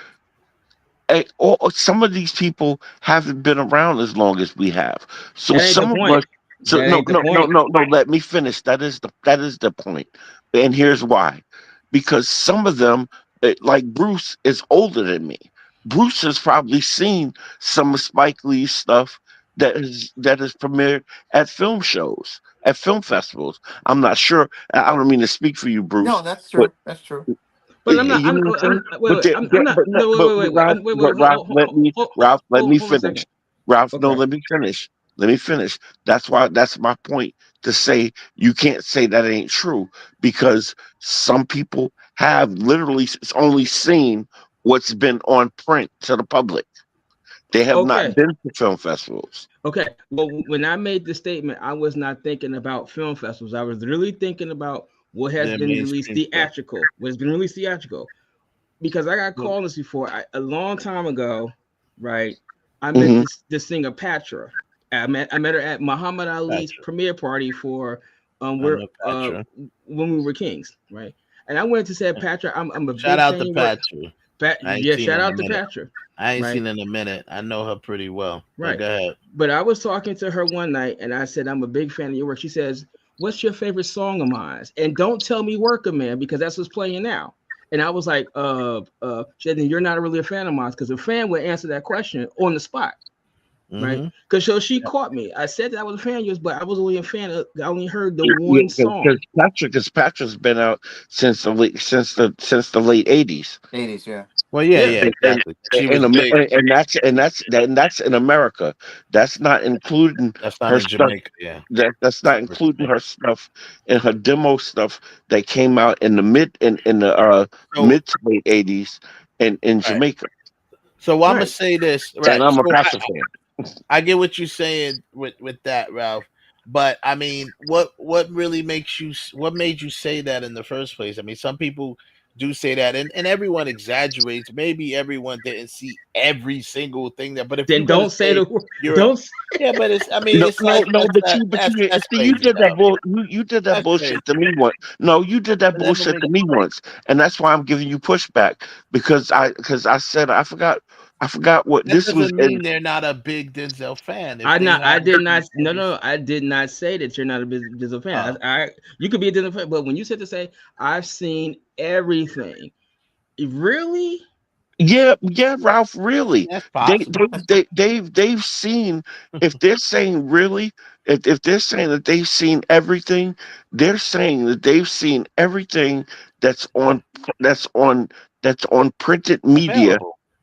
some of these people haven't been around as long as we have. So some of us. So no. Let me finish. That is the point, and here's why. Because some of them, like Bruce, is older than me. Bruce has probably seen some of Spike Lee's stuff that is premiered at film shows, at film festivals. I'm not sure. I don't mean to speak for you, Bruce. No, that's true. That's true. But I'm not. Ralph, let me finish. Ralph, no, let me finish. Let me finish. That's my point, to say you can't say that ain't true, because some people have literally only seen what's been on print to the public. They have not been to film festivals. Okay. Well, when I made the statement, I was not thinking about film festivals. I was really thinking about what has been released theatrical. What's been released theatrical. Because I got called this before a long time ago, right? I met this singer Patra. I met her at Muhammad Ali's premiere party for when we were Kings, right? And I went to say, Patra, I'm a shout out to Patra. Shout out to Patra. I ain't seen her in a minute. I know her pretty well. Right. Go ahead. But I was talking to her one night and I said, I'm a big fan of your work. She says, what's your favorite song of mine? And don't tell me Worker Man, because that's what's playing now. And I was like, she said, you're not really a fan of mine, because a fan would answer that question on the spot. Right, because she caught me. I said that I was a fan of yours, but I was only a fan of. I only heard the one song. Because Patrick's been out since the late '80s. '80s, yeah. Well, yeah, exactly. And that's in America. That's not including her stuff. Jamaica, yeah. That's not including her stuff and her demo stuff that came out in the mid to late '80s in Jamaica. So I'm gonna say this, right? And I'm a Patrick fan. I get what you're saying with that, Ralph. But I mean, what really makes you? What made you say that in the first place? I mean, some people do say that, and everyone exaggerates. Maybe everyone didn't see every single thing that. But if then don't say the word. Don't. Yeah, but it's. I mean, it's like you did that. You did that bullshit to me once. No, you did that bullshit to me once, and that's why I'm giving you pushback, because I said I forgot what this was. Doesn't mean they're not a big Denzel fan. I did not say that you're not a big Denzel fan. You could be a Denzel fan, but when you said to say I've seen everything, really? Yeah, Ralph, really. They've seen. If they're saying really, if they're saying that they've seen everything, they're saying that they've seen everything that's on printed media.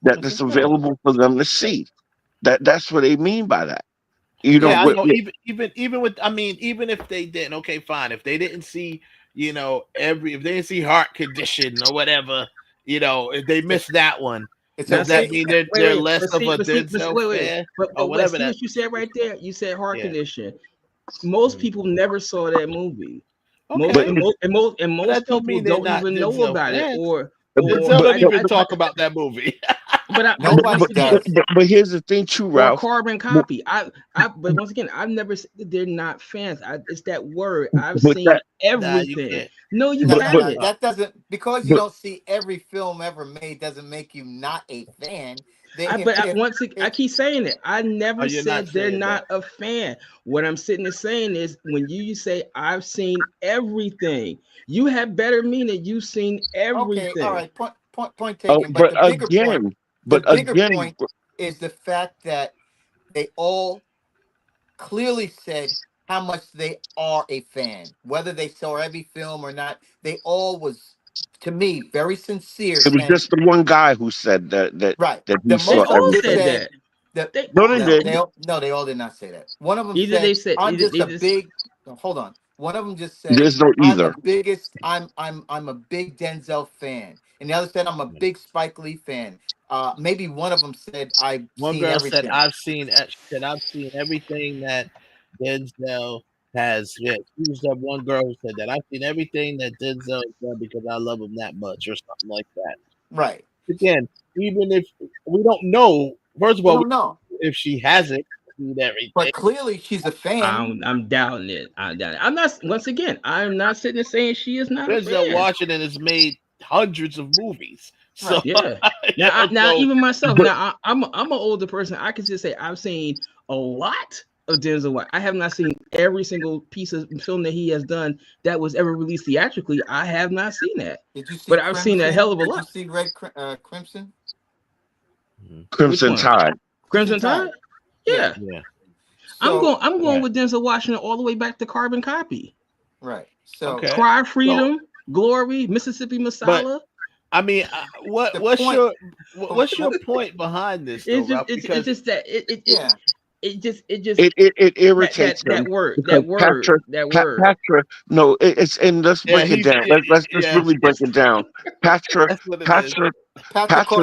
That's available for them to see. That's what they mean by that. Even with, I mean, even if they didn't, okay, fine. If they didn't see you know, if they didn't see Heart Condition or whatever, you know, if they missed that one, does that mean they're less of a Denzel fan or whatever? See what you said right there. You said Heart Condition. Most people never saw that movie. Okay. Most people don't even know about it, or Denzel don't even talk about that movie. Nobody does. But here's the thing, too, Ralph. Carbon Copy. But once again, I've never said they're not fans. It's that word. I've seen everything. No, you haven't. That doesn't, because you don't see every film ever made doesn't make you not a fan. I keep saying it. I never said they're not a fan. What I'm sitting there saying is, when you say I've seen everything, you have better meaning. You've seen everything. Okay, all right. Point taken. But the bigger point is the fact that they all clearly said how much they are a fan, whether they saw every film or not. They all was, to me, very sincere. It was just the one guy who said that. Right. That he saw everything. They all did not say that. One of them said, "I'm just a big." Hold on. One of them just said, "There's no either." I'm a big Denzel fan, and the other said, "I'm a big Spike Lee fan." Maybe one of them said, One girl said, I've seen everything that Denzel has. Yeah, she was that one girl who said that. I've seen everything that Denzel has done because I love him that much, or something like that. Right. Again, even if we don't know, first of all, we don't know if she hasn't seen everything. But clearly, she's a fan. I'm doubting it. I'm not. Once again, I'm not sitting there saying she is not. Denzel Washington has made hundreds of movies. So yeah. Now even myself. Now I'm an older person. I can just say I've seen a lot of Denzel Washington. I have not seen every single piece of film that he has done that was ever released theatrically. I have not seen that. Did you see but I've seen a hell of a lot. Did you see Crimson? Crimson Tide. Crimson Tide? Yeah. So, I'm going with Denzel Washington all the way back to Carbon Copy. Right. So Cry Freedom, Glory, Mississippi Masala. I mean, what's your point behind this? Though, it's just that it irritates that word. Patrick, no, it's and let's break it down. Let's really break it down. Patrick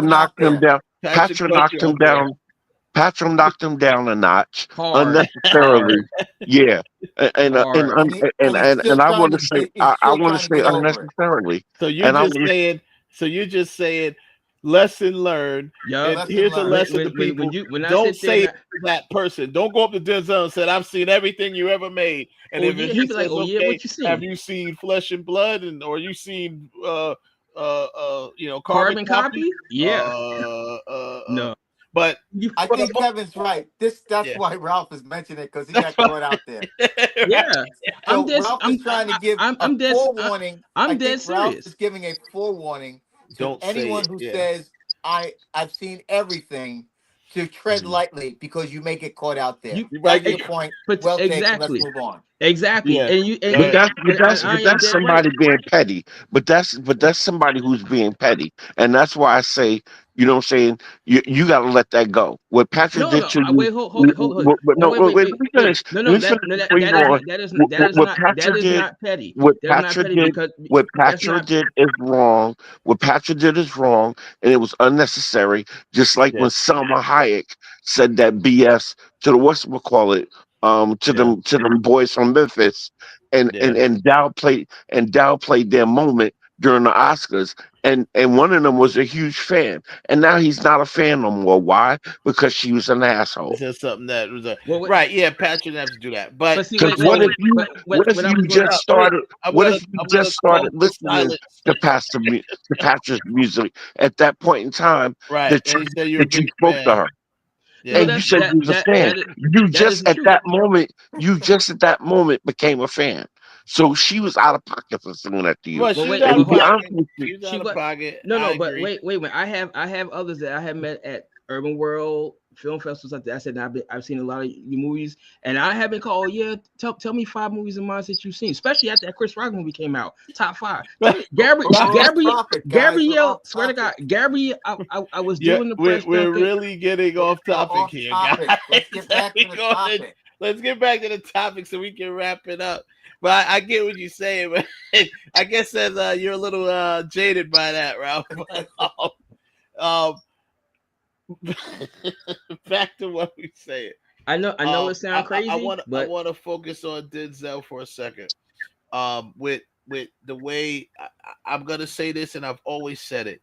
knocked him down. Patrick knocked him down. Patrick knocked him down a notch unnecessarily. Yeah, and I want to say unnecessarily. So you're just saying, lesson learned. Yeah, here's a lesson to people. Don't say that person. Don't go up to Denzel and say, "I've seen everything you ever made." And if he says, like, "Oh yeah, what you seen? Have you seen Flesh and Blood?" or you seen Carbon Copy? Yeah. No. But I think Kevin's right. That's why Ralph is mentioning it, because he got caught out there. Yeah, so Ralph is trying to give a forewarning. I'm dead serious. Ralph is giving a forewarning to anyone who says I've seen everything, to tread lightly, because you may get caught out there. That's the point. Well taken. Let's move on. Exactly. Yeah. That's somebody being petty. But that's somebody who's being petty, and that's why I say, you know what I'm saying, you got to let that go. What Patrick did to you. Wait, hold. Let me finish. That is not petty. What Patrick did is wrong. What Patrick did is wrong, and it was unnecessary. Just like when Selma Hayek said that BS to the whatchamacallit, to them boys from Memphis, and downplayed their moment during the Oscars, and one of them was a huge fan, and now he's not a fan no more. Why? Because she was an asshole. This is something that was right. Yeah, Patrick didn't have to do that. But what if you just started listening to Patrick's music at that point in time? Right, that you spoke to her. Yeah. And you said you was a fan. You just at that moment became a fan. So she was out of pocket for saying that to you. Well, she was out of pocket. No, but wait. I have others that I have met at Urban World film festivals like that. I said I've seen a lot of your movies, and I have been called. Yeah, tell me 5 movies of mine that you've seen, especially after that Chris Rock movie came out. Top 5. Gabrielle, swear to God, Gabrielle. I was doing the press. We're really getting off topic here, guys. Let's get back to the topic. let's get back to the topic so we can wrap it up. But I get what you're saying, but I guess that you're a little jaded by that, Ralph. But, back to what we saying. I know it sounds crazy. I want but to focus on Denzel for a second. With the way I'm gonna say this, and I've always said it.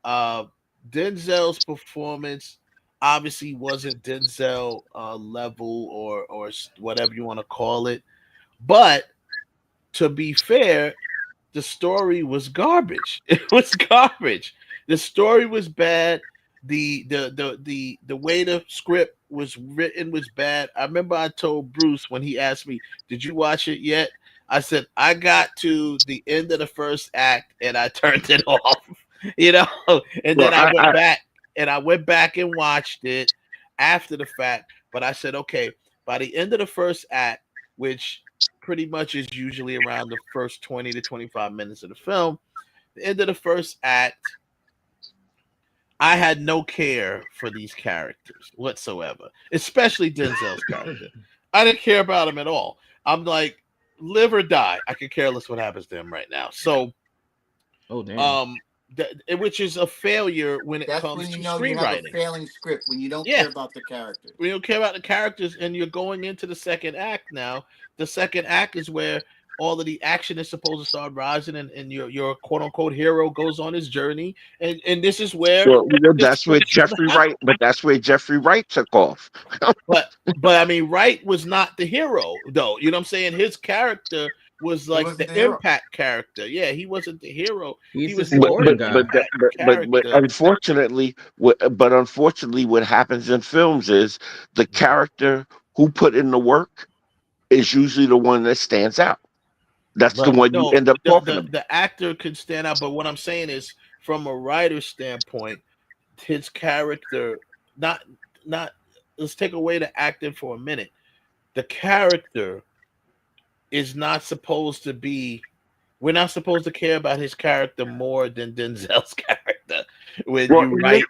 Denzel's performance obviously wasn't Denzel level or whatever you want to call it, but to be fair, the story was garbage. It was garbage. The story was bad. The way the script was written was bad. I remember I told Bruce when he asked me, "Did you watch it yet?" I said, "I got to the end of the first act and I turned it off." And then I went back and watched it after the fact. But I said, okay, by the end of the first act, which pretty much is usually around the first 20 to 25 minutes of the film, the end of the first act, I had no care for these characters whatsoever, especially Denzel's character. I didn't care about him at all. I'm like, live or die. I could care less what happens to him right now. So, which is a failure when it comes when to you know screenwriting. You have a failing script when you don't care about the characters. When you don't care about the characters, and you're going into the second act now. The second act is where all of the action is supposed to start rising, and your quote unquote hero goes on his journey, and this is where that's where Jeffrey Wright. But that's where Jeffrey Wright took off. but I mean, Wright was not the hero, though. You know what I'm saying? His character was like the impact character. Yeah, he wasn't the hero. He was the but unfortunately, what happens in films is the character who put in the work is usually the one that stands out. That's the one you end up talking about. The actor can stand out, but what I'm saying is, from a writer's standpoint, his character, not let's take away the acting for a minute. The character is not supposed to be. We're not supposed to care about his character more than Denzel's character. When you write,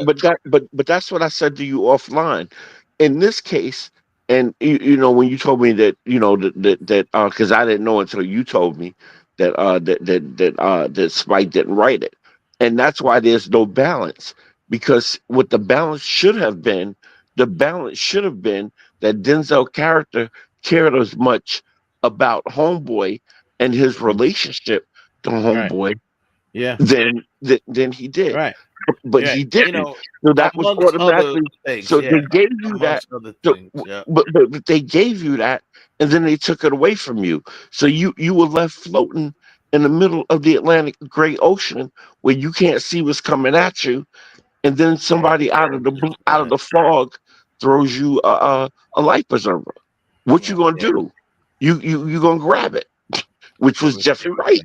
but that's what I said to you offline. In this case, and you know, when you told me that, you know, that because I didn't know until you told me that Spike didn't write it, and that's why there's no balance. Because what the balance should have been, that Denzel character cared as much about Homeboy and his relationship to Homeboy, than he did. Right. But he didn't. You know, so that was automatically. Things, so they gave you that. But they gave you that, and then they took it away from you. So you were left floating in the middle of the Atlantic Great Ocean, where you can't see what's coming at you, and then somebody out of the fog throws you a life preserver. What you gonna do? You gonna grab it, which was Jeffrey Wright.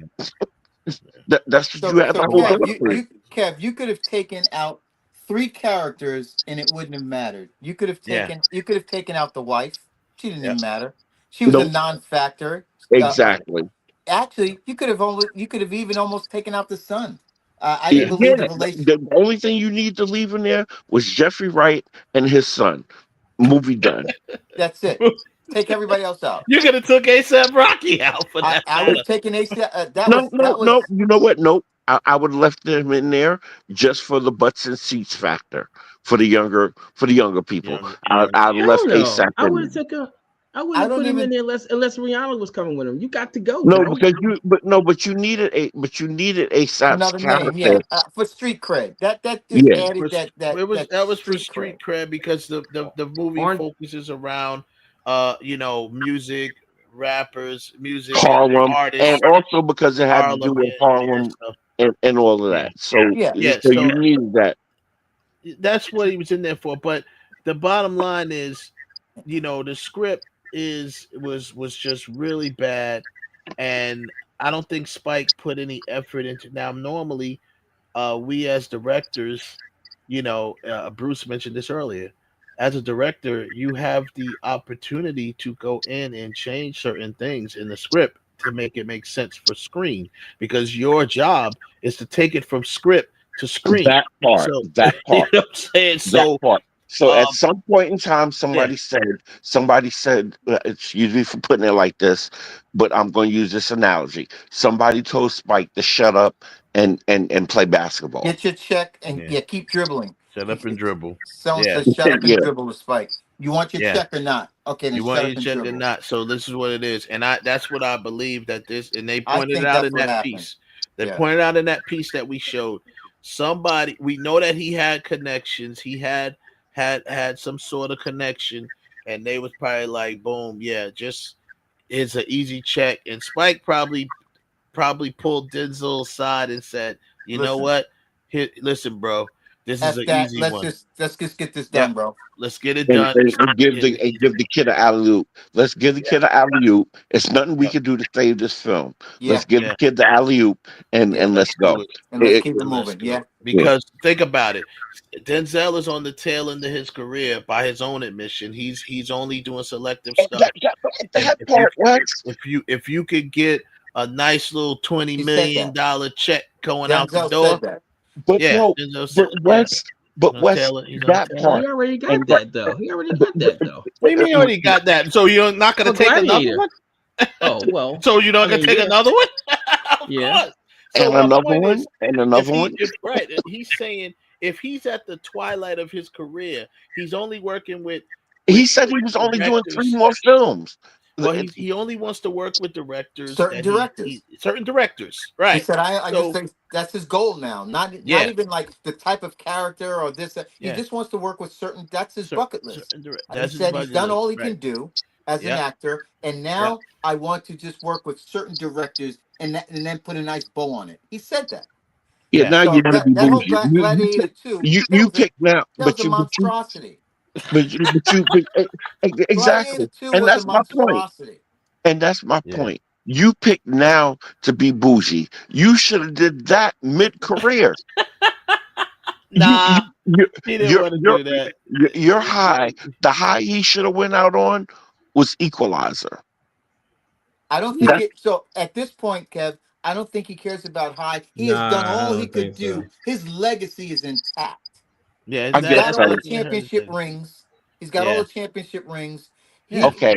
That's what you have to hold on to. Kev, you could have taken out 3 characters and it wouldn't have mattered. You could have taken out the wife. She didn't even matter. She was a non-factor. Exactly. Actually, you could have even almost taken out the son. I didn't believe the relationship. The only thing you need to leave in there was Jeffrey Wright and his son. Movie done. That's it. Take everybody else out. You could have took A$AP Rocky out for that. I would have taken A$AP. No. You know what? No. I would have left them in there just for the butts and seats factor for the younger people. I'd have left A$AP. I would have put him in there unless Rihanna was coming with him. You got to go. No, bro. But you needed A$AP's another character. name, for street cred. That just added that was for street cred because the movie focuses around music, rappers, music, Harlem, artists, and also because it had to do with Harlem and all of that. So so you needed that. That's what he was in there for. But the bottom line is, the script was just really bad, and I don't think Spike put any effort into. Now, normally, we as directors, Bruce mentioned this earlier. As a director, you have the opportunity to go in and change certain things in the script to make it make sense for screen, because your job is to take it from script to screen. That part. You know what I'm saying? So at some point in time, somebody said, excuse me for putting it like this, but I'm going to use this analogy. Somebody told Spike to shut up and play basketball. Get your check and keep dribbling. Shut up and dribble. Someone Yeah. says shut up and Yeah. dribble with Spike. You want your check or not? Okay, then You shut want up your and check or dribble. not? So this is what it is, and that's what I believe that this, and they I pointed think it out that's in what that happened. piece. They pointed out in that piece that we showed. Somebody, we know that he had connections. He had some sort of connection, and they was probably like, boom, yeah, just it's an easy check. And Spike probably pulled Denzel aside and said, you know what? Here, listen, bro, this is an easy one. Let's just get this done, bro. Let's get it And, done. and give the kid an alley oop. Let's give the kid an alley oop. It's nothing we can do to save this film. Let's give the kid the alley oop and let's go. And let's keep it moving. Yeah. Because think about it, Denzel is on the tail end of his career by his own admission. He's only doing selective stuff. If you could get a nice little $20 million check going out the door, but Wes, that part. He already got that though. What do you mean already got that? So you're not going to take another one? Oh well. So you're not going to take another one? Yeah. So and another one, and another one. Right. He's saying if he's at the twilight of his career, he's only working with. He said he was only doing 3 more films. Well, he only wants to work with directors. Certain directors. Right. He said, I just think that's his goal now. Not even like the type of character or this. He just wants to work with certain. That's his bucket list. He said he's done all he can do as an actor, and now I want to just work with certain directors and then put a nice bow on it. He said that. Yeah, now so you gotta be bougie. Gladiator 2. You pick now, but you monstrosity. But exactly, and that's my point. And that's my point. You pick now to be bougie. You should have did that mid-career. Nah, he didn't want to do that. Your high, the high he should have went out on was Equalizer. I don't think it. So at this point, Kev, I don't think he cares about high. He has done all he could do. His legacy is intact. Yeah, he's got all the championship rings. He's got all the championship rings. Okay.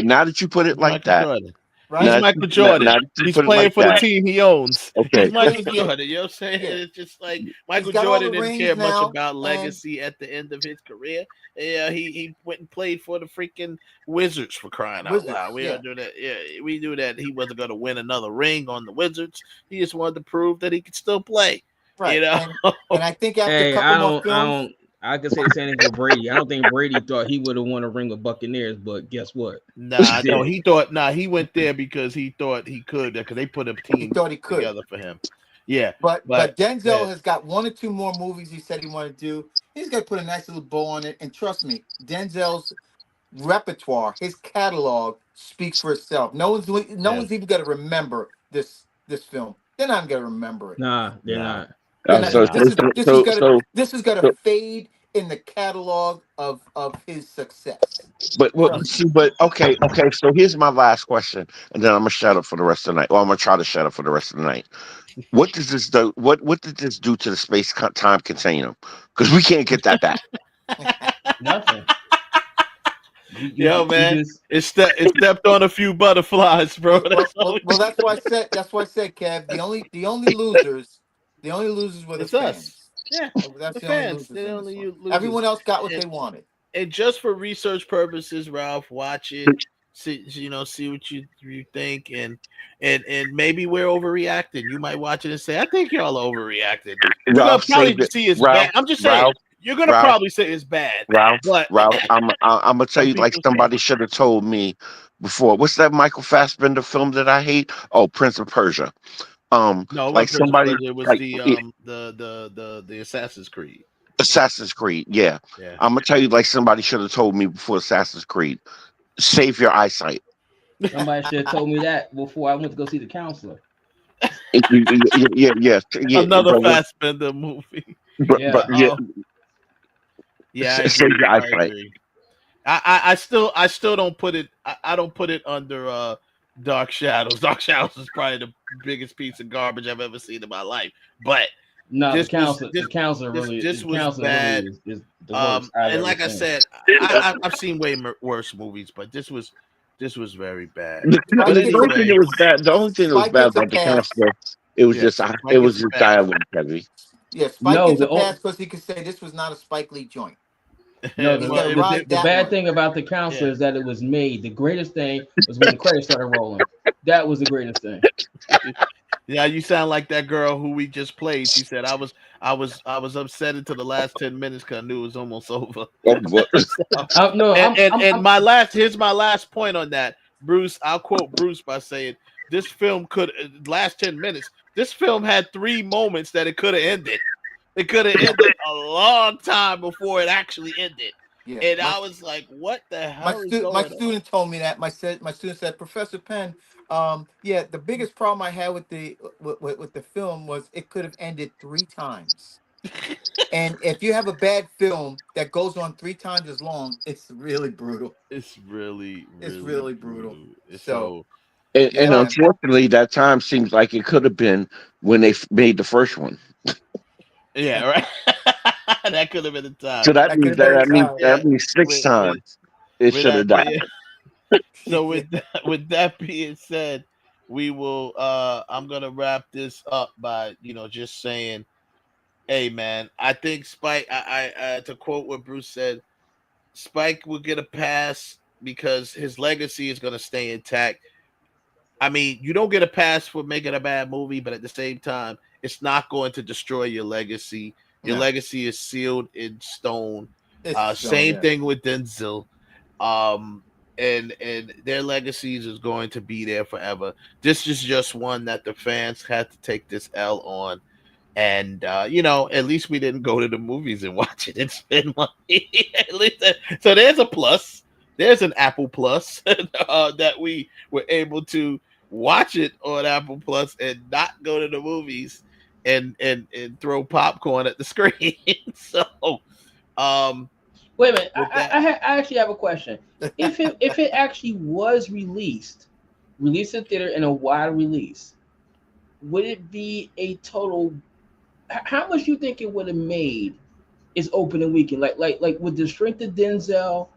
Now that you put it like that, Jordan. Right? He's Michael Jordan. He's playing for the team he owns. Okay. He's Michael Jordan. You know what I'm saying? It's just like Michael Jordan didn't care much about legacy at the end of his career. Yeah, he went and played for the freaking Wizards for crying out loud. We don't do that. Yeah, we knew that he wasn't going to win another ring on the Wizards. He just wanted to prove that he could still play. Right. You know? And I think after a couple more films, I can say the same thing for Brady. I don't think Brady thought he would have won a ring with Buccaneers, but guess what? No, he thought. He went there because he thought he could, because they put a team together for him. Yeah, but Denzel has got 1 or 2 more movies he said he wanted to do. He's going to put a nice little bow on it, and trust me, Denzel's repertoire, his catalog speaks for itself. No one's even going to remember this film. They're not going to remember it. Nah, they're not. This is going to fade in the catalog of his success. But okay. So here's my last question, and then I'm gonna shut up for the rest of the night. Well, I'm gonna try to shut up for the rest of the night. What does this do? What did this do to the space time continuum? Because we can't get that back. Nothing. Yo, man, it stepped on a few butterflies, bro. That's why I said. That's why I said, Kev. The only losers. The only losers were the fans. Us. Yeah, that's the fans. Losers. Everyone else got what they wanted. And just for research purposes, Ralph, watch it. See what you think, and maybe we're overreacting. You might watch it and say, "I think y'all are overreacting." You're gonna probably see it's bad. I'm just saying. You're gonna probably say it's bad. Ralph, I'm gonna tell you, like somebody should have told me before. What's that Michael Fassbender film that I hate? Oh, Prince of Persia. No, like somebody it was like, the Assassin's Creed. Assassin's Creed, yeah. I'm gonna tell you, like somebody should have told me before Assassin's Creed. Save your eyesight. Somebody should have told me that before I went to go see the counselor. Yeah. Another Fassbender movie. Save your eyesight. I still don't put it. I don't put it under Dark Shadows. Dark Shadows is probably the biggest piece of garbage I've ever seen in my life. But No, This was the council really, this the was council bad. really is the worst I've And ever like I seen. said, I've seen way worse movies, but this was very bad. The But only thing anyway, that was bad, the only thing that was Spike bad gets a about the pass. counselor, it was yeah, just Spike gets a pass. dialogue heavy. Yeah, Spike No, gets a the pass because he could say this was not a Spike Lee joint. No, He the, can the, ride the that bad one. thing about the counselor is that it was made. The greatest thing was when the credits started rolling. That was the greatest thing. Yeah, you sound like that girl who we just played. She said I was upset until the last 10 minutes because I knew it was almost over. Here's my last point on that. Bruce, I'll quote Bruce by saying this film last 10 minutes. This film had 3 moments that it could have ended. It could have ended a long time before it actually ended. Yeah, and I was like, what the hell is going my on? student told me that. My student said, Professor Penn, the biggest problem I had with the film was it could have ended 3 times. And if you have a bad film that goes on 3 times as long, it's really brutal. It's really brutal. And man. unfortunately, that time seems like it could have been when they made the first one. Yeah, right. That could have been the time. So that means 6 times it should have died. So with that being said, we will. I'm gonna wrap this up by just saying, hey man, I think Spike. I to quote what Bruce said, Spike will get a pass because his legacy is gonna stay intact. I mean, you don't get a pass for making a bad movie, but at the same time, it's not going to destroy your legacy. Your legacy is sealed in stone. Same thing with Denzel. And their legacies is going to be there forever. This is just one that the fans had to take this L on. And at least we didn't go to the movies and watch it and spend money. At least so there's a plus. There's an Apple Plus that we were able to watch it on Apple Plus and not go to the movies and throw popcorn at the screen. So, wait a minute. I actually have a question. If it actually was released in theater in a wide release, would it be a total? How much do you think it would have made its opening weekend? Like would the strength of Denzel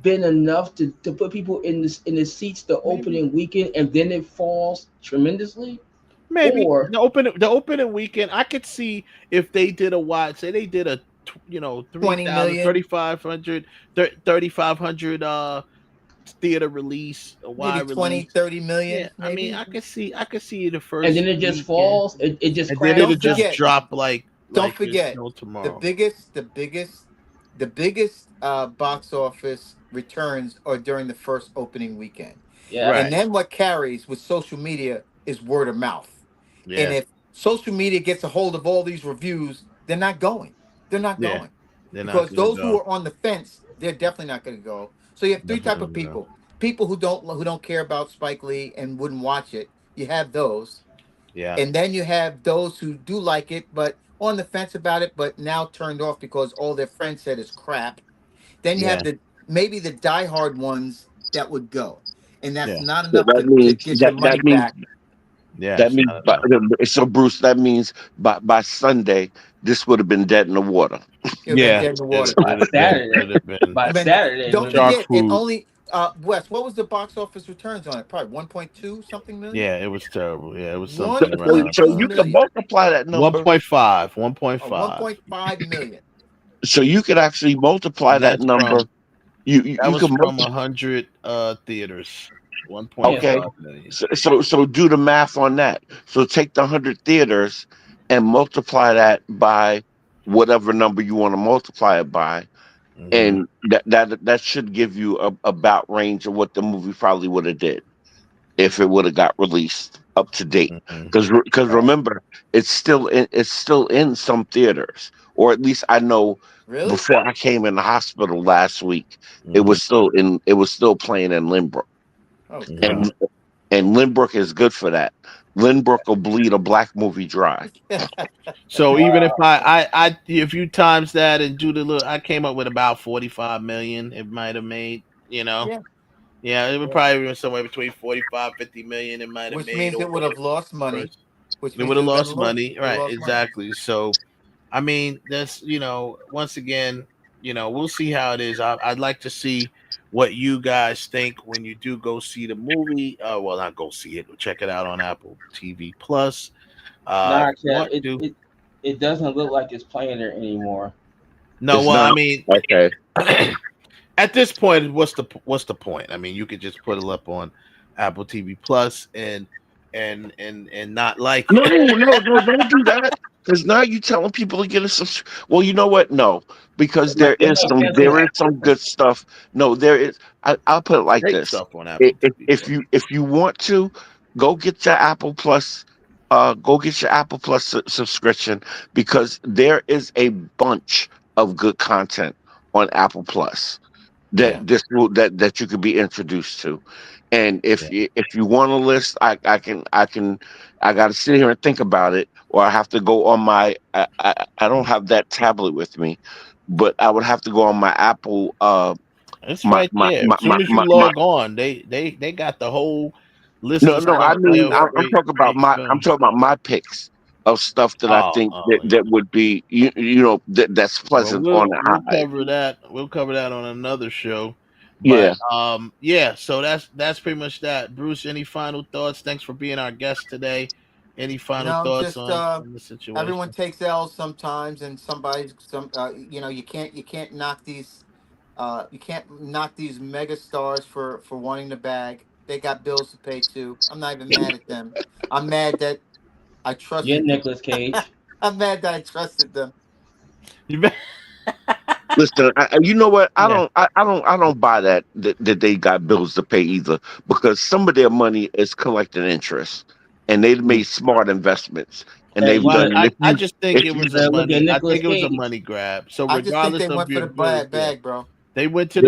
been enough to put people in the seats the opening weekend, and then it falls tremendously? Maybe the opening weekend, I could see if they did a wide, say they did a 3,000, 3,500 theater release, a wide maybe 20, release. 30 million. Yeah, maybe. I mean, I could see the first, and then it just falls. It just and crashes. then it'll just drop like. Don't forget tomorrow. the biggest box office returns are during the first opening weekend. Yeah, right. And then what carries with social media is word of mouth. Yeah. And if social media gets a hold of all these reviews, they're not going. Because those who are on the fence, they're definitely not going to go. So you have 3 types of people: people who don't care about Spike Lee and wouldn't watch it. You have those. Yeah. And then you have those who do like it, but on the fence about it, but now turned off because all their friends said it's crap. Then you have maybe the diehard ones that would go, and that's not enough to get your money back. Yeah, that means so Bruce. That means by Sunday, this would have been dead in the water. Dead in the water. By Saturday. Don't forget, it only. Wes, what was the box office returns on it? Probably 1.2 something million. Yeah, it was terrible. Yeah, it was something. So you can multiply that number. 1.5 million. So you could actually multiply that number. You was can from 100 theaters. 1.5 million. So do the math on that. So take the 100 theaters and multiply that by whatever number you want to multiply it by. And that should give you a about range of what the movie probably would have did if it would have got released up to date. Because remember, it's still in some theaters, or at least I know. Really? Before I came in the hospital last week, it was still playing in Lynbrook. Oh, and Lynbrook is good for that. Lynbrook will bleed a black movie dry. So even if if you times that and do the little, I came up with about 45 million. It might have made, Yeah, it would probably be somewhere between 45, 50 million. It might have made. Which means it would have lost money. which They means would have they've lost been money, right? lost money. Exactly. So, I mean, that's once again, we'll see how it is. I'd like to see what you guys think when you do go see the movie. Well, not go see it, check it out on Apple TV Plus. Nah, If you Kev, want to. it doesn't look like it's playing there anymore. No, It's well, I not mean, okay. at this point, what's the point? I mean, you could just put it up on Apple TV Plus and not like No, it. don't do that. Because now you telling people to get a subscription. Well, you know what? No, because there is some good stuff. No, there is. I'll put it like Great this: stuff on Apple TV Plus. if you want to, go get your Apple Plus. Go get your Apple Plus subscription because there is a bunch of good content on Apple Plus that you could be introduced to. And if you want a list, I got to sit here and think about it, or I have to go on my. I don't have that tablet with me, but I would have to go on my Apple. It's right there. As soon as you log on, they got the whole list of No. stuff I mean, there. I'm talking about I'm talking about my picks of stuff that I think that would be that's pleasant on the We'll eye. cover that. We'll cover that on another show. Yeah. But so that's pretty much that. Bruce, any final thoughts? Thanks for being our guest today. Any final thoughts Just on the situation? everyone takes L's sometimes, and you can't knock these mega stars for wanting the bag. They got bills to pay too. I'm not even mad at them. I'm mad that I trusted them. Nicolas Cage. I'm mad that I trusted them. Listen, you know what? I don't buy that they got bills to pay either, because some of their money is collecting interest, and they've made smart investments, and they've done. I just think it was a money. I think it was a money grab. So I just think regardless they of went for your the bag, bro. they went for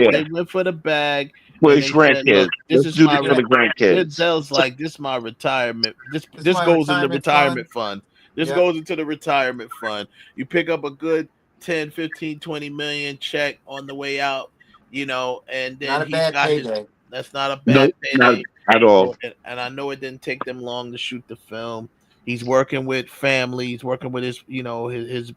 the bag. For And his they said, grandkids. "Look, this Let's is do my this for the grandkids." Denzel's like, this is my retirement. This my goes in the retirement retirement fund. This Yep. goes into the retirement fund. You pick up a good 10, 15, 20 million check on the way out, and then Not a bad payday. That's not a bad payday not at all. And I know it didn't take them long to shoot the film. He's working with family. He's working with his,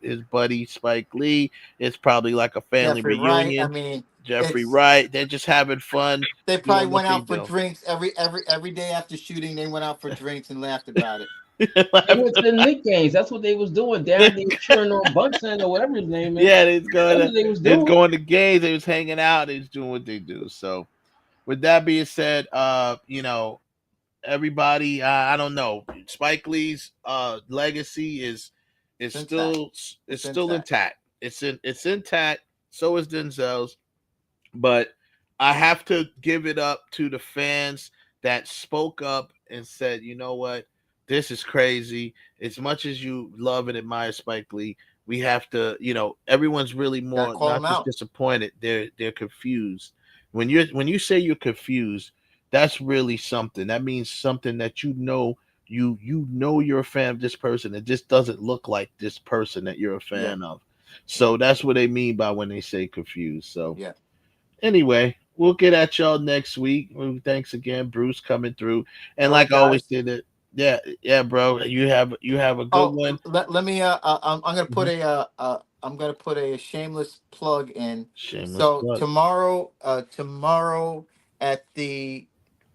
his buddy Spike Lee. It's probably like a family Jeffrey reunion. Wright. I mean, Jeffrey Wright. They're just having fun. They probably doing what went out they for do. drinks every day after shooting. They went out for drinks and laughed about it. They went to the Knicks games. That's what they was doing. Down there cheering on Bunsen or whatever his name is. Yeah, they was going. That's what they was They was doing. going to games. They was hanging out. They was doing what they do. So, with that being said, everybody, I don't know. Spike Lee's legacy is still intact. It's intact. So is Denzel's. But I have to give it up to the fans that spoke up and said, you know what, this is crazy. As much as you love and admire Spike Lee, we have to, everyone's really more not just disappointed. They're confused. When you say you're confused, that's really something. That means something that you know you're a fan of this person. It just doesn't look like this person that you're a fan of. So that's what they mean by when they say confused. So yeah. Anyway, we'll get at y'all next week. Thanks again, Bruce, coming through. And Well, like I guys. always did it. Yeah, bro. You have a good one. Let me. I'm gonna put I'm gonna put a shameless plug in. Plug. Tomorrow at the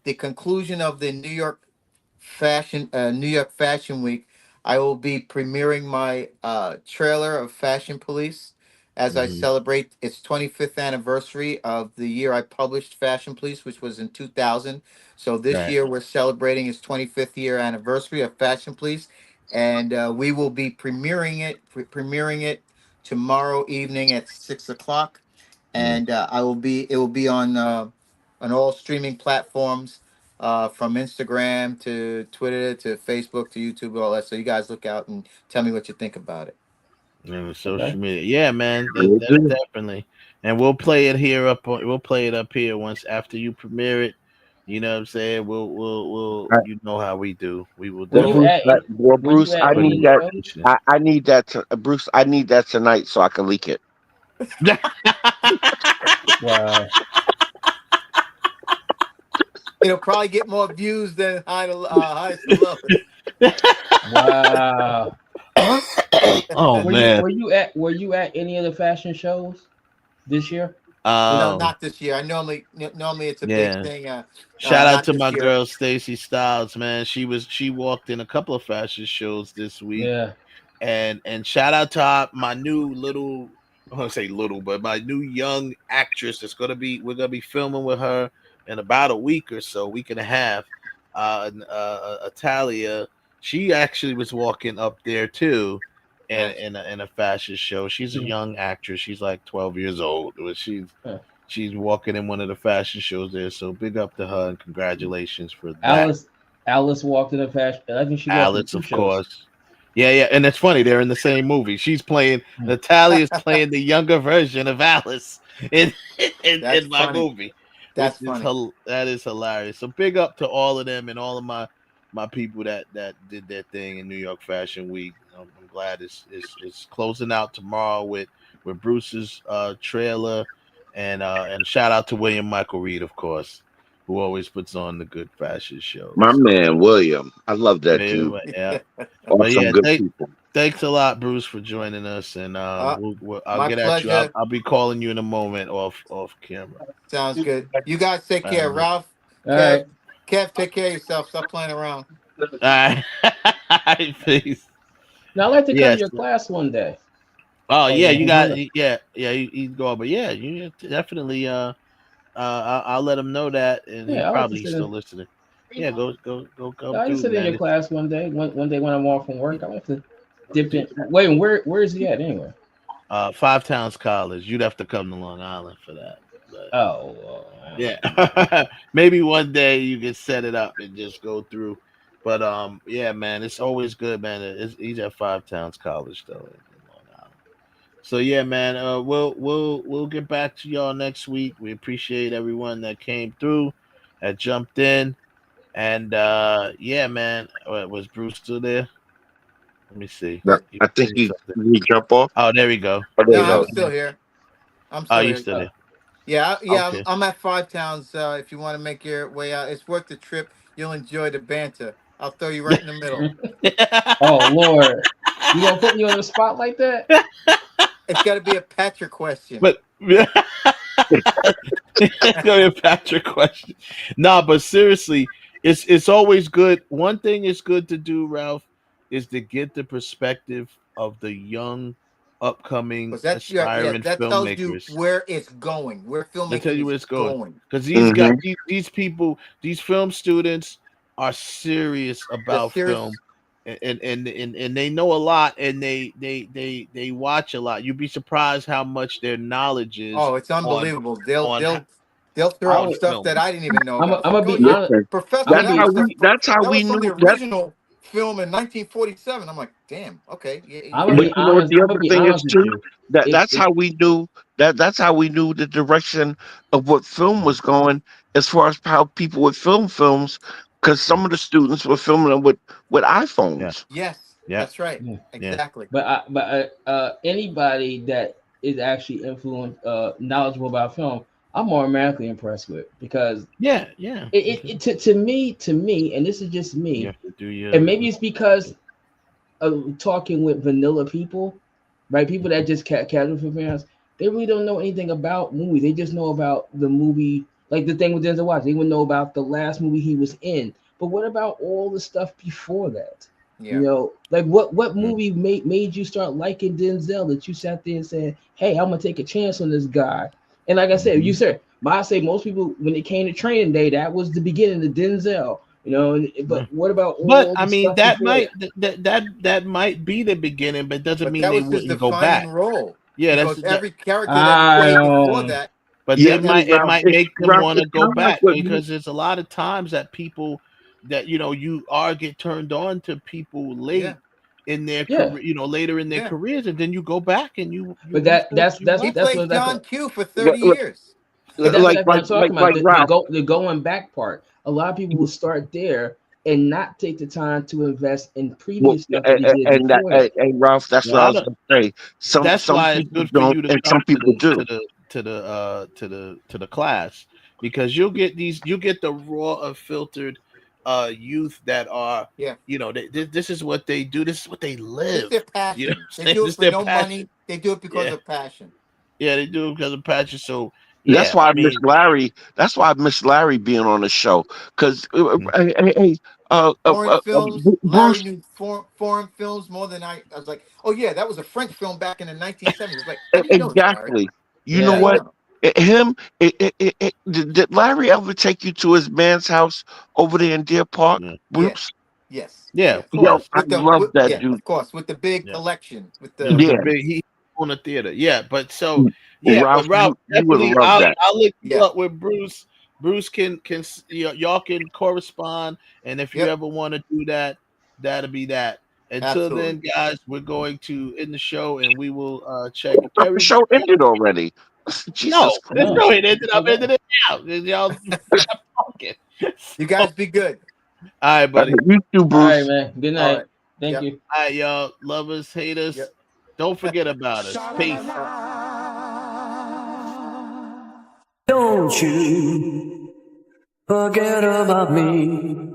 conclusion of the New York Fashion Week, I will be premiering my trailer of Fashion Police as I celebrate its 25th anniversary of the year I published Fashion Police, which was in 2000. So this year we're celebrating its 25th year anniversary of Fashion Police, and we will be premiering it tomorrow evening at 6:00, and it will be on all streaming platforms. From Instagram to Twitter to Facebook to YouTube, all that. So you guys look out and tell me what you think about it. And social media. Yeah, man. That's definitely. And we'll play it here we'll play it up here once after you premiere it. You know what I'm saying? We'll you know how we do. We will do. Bruce, I need that. I need that. Bruce, I need that tonight so I can leak it. Wow. It'll probably get more views than highest to lowest. Wow. Oh man. Were you at any of the fashion shows this year? No, not this year. I normally it's a big Yeah. thing. Shout out Not to this my year. girl Stacey Styles, man. She walked in a couple of fashion shows this week. Yeah. And shout out to my new little, I don't say little, but my new young actress. We're gonna be filming with her in about a week or so, week and a half. Talia, she actually was walking up there too, in a fashion show. She's a young actress. She's like 12 years old. She's walking in one of the fashion shows there. So big up to her and congratulations for that. Alice walked in a fashion. I think she walked Alice, in 2 of shows. course. Yeah, and it's funny. They're in the same movie. She's playing Natalia's playing the younger version of Alice in my funny. movie. That's funny. That is hilarious. So big up to all of them and all of my people that did their thing in New York Fashion Week. I'm glad it's closing out tomorrow with Bruce's trailer, and shout out to William Michael Reed, of course, who always puts on the good fashion shows. My man William, I love that dude. Yeah. Awesome, good people. Thanks a lot, Bruce, for joining us, and I'll get at you. pleasure. I'll be calling you in a moment off camera. Sounds good. You guys take care, Ralph. All right. Kev, take care of yourself. Stop playing around. All right. Peace. Now I'd like to come to your class one day. Oh yeah, you got you go, but yeah, you definitely I'll let him know that, and he's probably still listening. Yeah, go. I just sit in your class one day. One day when I'm off from work, I want to dip in. Wait, where is he at anyway? 5 Towns College. You'd have to come to Long Island for that. But, yeah. Maybe one day you can set it up and just go through. But yeah, man, it's always good, man. He's at 5 Towns College though. So yeah, man, we'll get back to y'all next week. We appreciate everyone that came through, that jumped in, and yeah, man, was Bruce still there? Let me see. I think he jump off. Oh, there we go. I'm still here. You still there? Yeah, Okay. I'm at 5 Towns. If you want to make your way out, it's worth the trip. You'll enjoy the banter. I'll throw you right in the middle. Oh Lord, you gonna put me on the spot like that? It's got to be a Patrick question. But it's gonna be a Patrick question. Nah, but seriously, it's always good. One thing is good to do, Ralph, is to get the perspective of the young, upcoming aspiring that filmmakers. tells you where it's going. Where filmmakers They tell you where it's going. Because these people, these film students are serious about film. And they know a lot, and they watch a lot. You'd be surprised how much their knowledge is. Oh, it's unbelievable. They'll throw out stuff that I didn't even know. I'm gonna be honest. Professor, that's how we knew the original film in 1947. I'm like, damn, okay. I'm gonna be honest. The other thing is too that's how we knew that's how we knew the direction of what film was going, as far as how people would film films. Because some of the students were filming them with iPhones. Yes, that's right. Exactly. But anybody that is actually knowledgeable about film, I'm automatically impressed with, because to me, and this is just me, and maybe it's because of talking with vanilla people, right? People that just casual film fans, they really don't know anything about movies. They just know about the movie. Like the thing with Denzel Washington, they would know about the last movie he was in. But what about all the stuff before that? Yeah. You know, like what movie made you start liking Denzel, that you sat there and said, "Hey, I'm gonna take a chance on this guy"? And like I said, I say most people, when it came to Training Day, that was the beginning of Denzel. You know, but what about all But I mean, stuff that might be the beginning, but doesn't mean that they was his wouldn't go back. role. Yeah, because every character that played before that. But it might make them want to go back, because there's a lot of times that people that you get turned on to people late in their career, later in their careers, and then you go back and you. But that's he played John Q for 30 years. That's what I'm talking about. The going back part. A lot of people will start there and not take the time to invest in previous stuff. And Ralph, that's what I was going to say. Some why it's people good for don't, you to and come some people do. To the class, because you'll get the raw, unfiltered youth that are, you know, this is what they do. This is what they live. It's their passion. You know they do it it's for their no passion. money. They do it because of passion. Yeah, they do it because of passion. So That's yeah, why I I miss mean, Larry. That's why I miss Larry being on the show. Because Foreign films. Larry Bruce, knew foreign films more than I was like, oh yeah, that was a French film back in the 1970s. Like, how do you know that, Larry? exactly. You know what? Did Larry ever take you to his man's house over there in Deer Park, Bruce? Yes. Yeah, of Yo, course. I love that dude. Of course, with the big Yeah. collection, with With the the big he on the theater. Yeah, but so yeah, Ralph, but Ralph, you would definitely love that. I'll link you up with Bruce. Bruce can y'all can correspond, and if you ever want to do that, that'll be that. Until then, guys, we're going to end the show, and we will check The show ended already. Jesus Christ. the show ain't ended. I'm ending it now. Y'all talking. You guys be good. All right, buddy. You too, Bruce. All right, man. Good night. right. Thank you. All right, y'all. Lovers, haters. Don't forget about us. Peace. Don't you forget about me.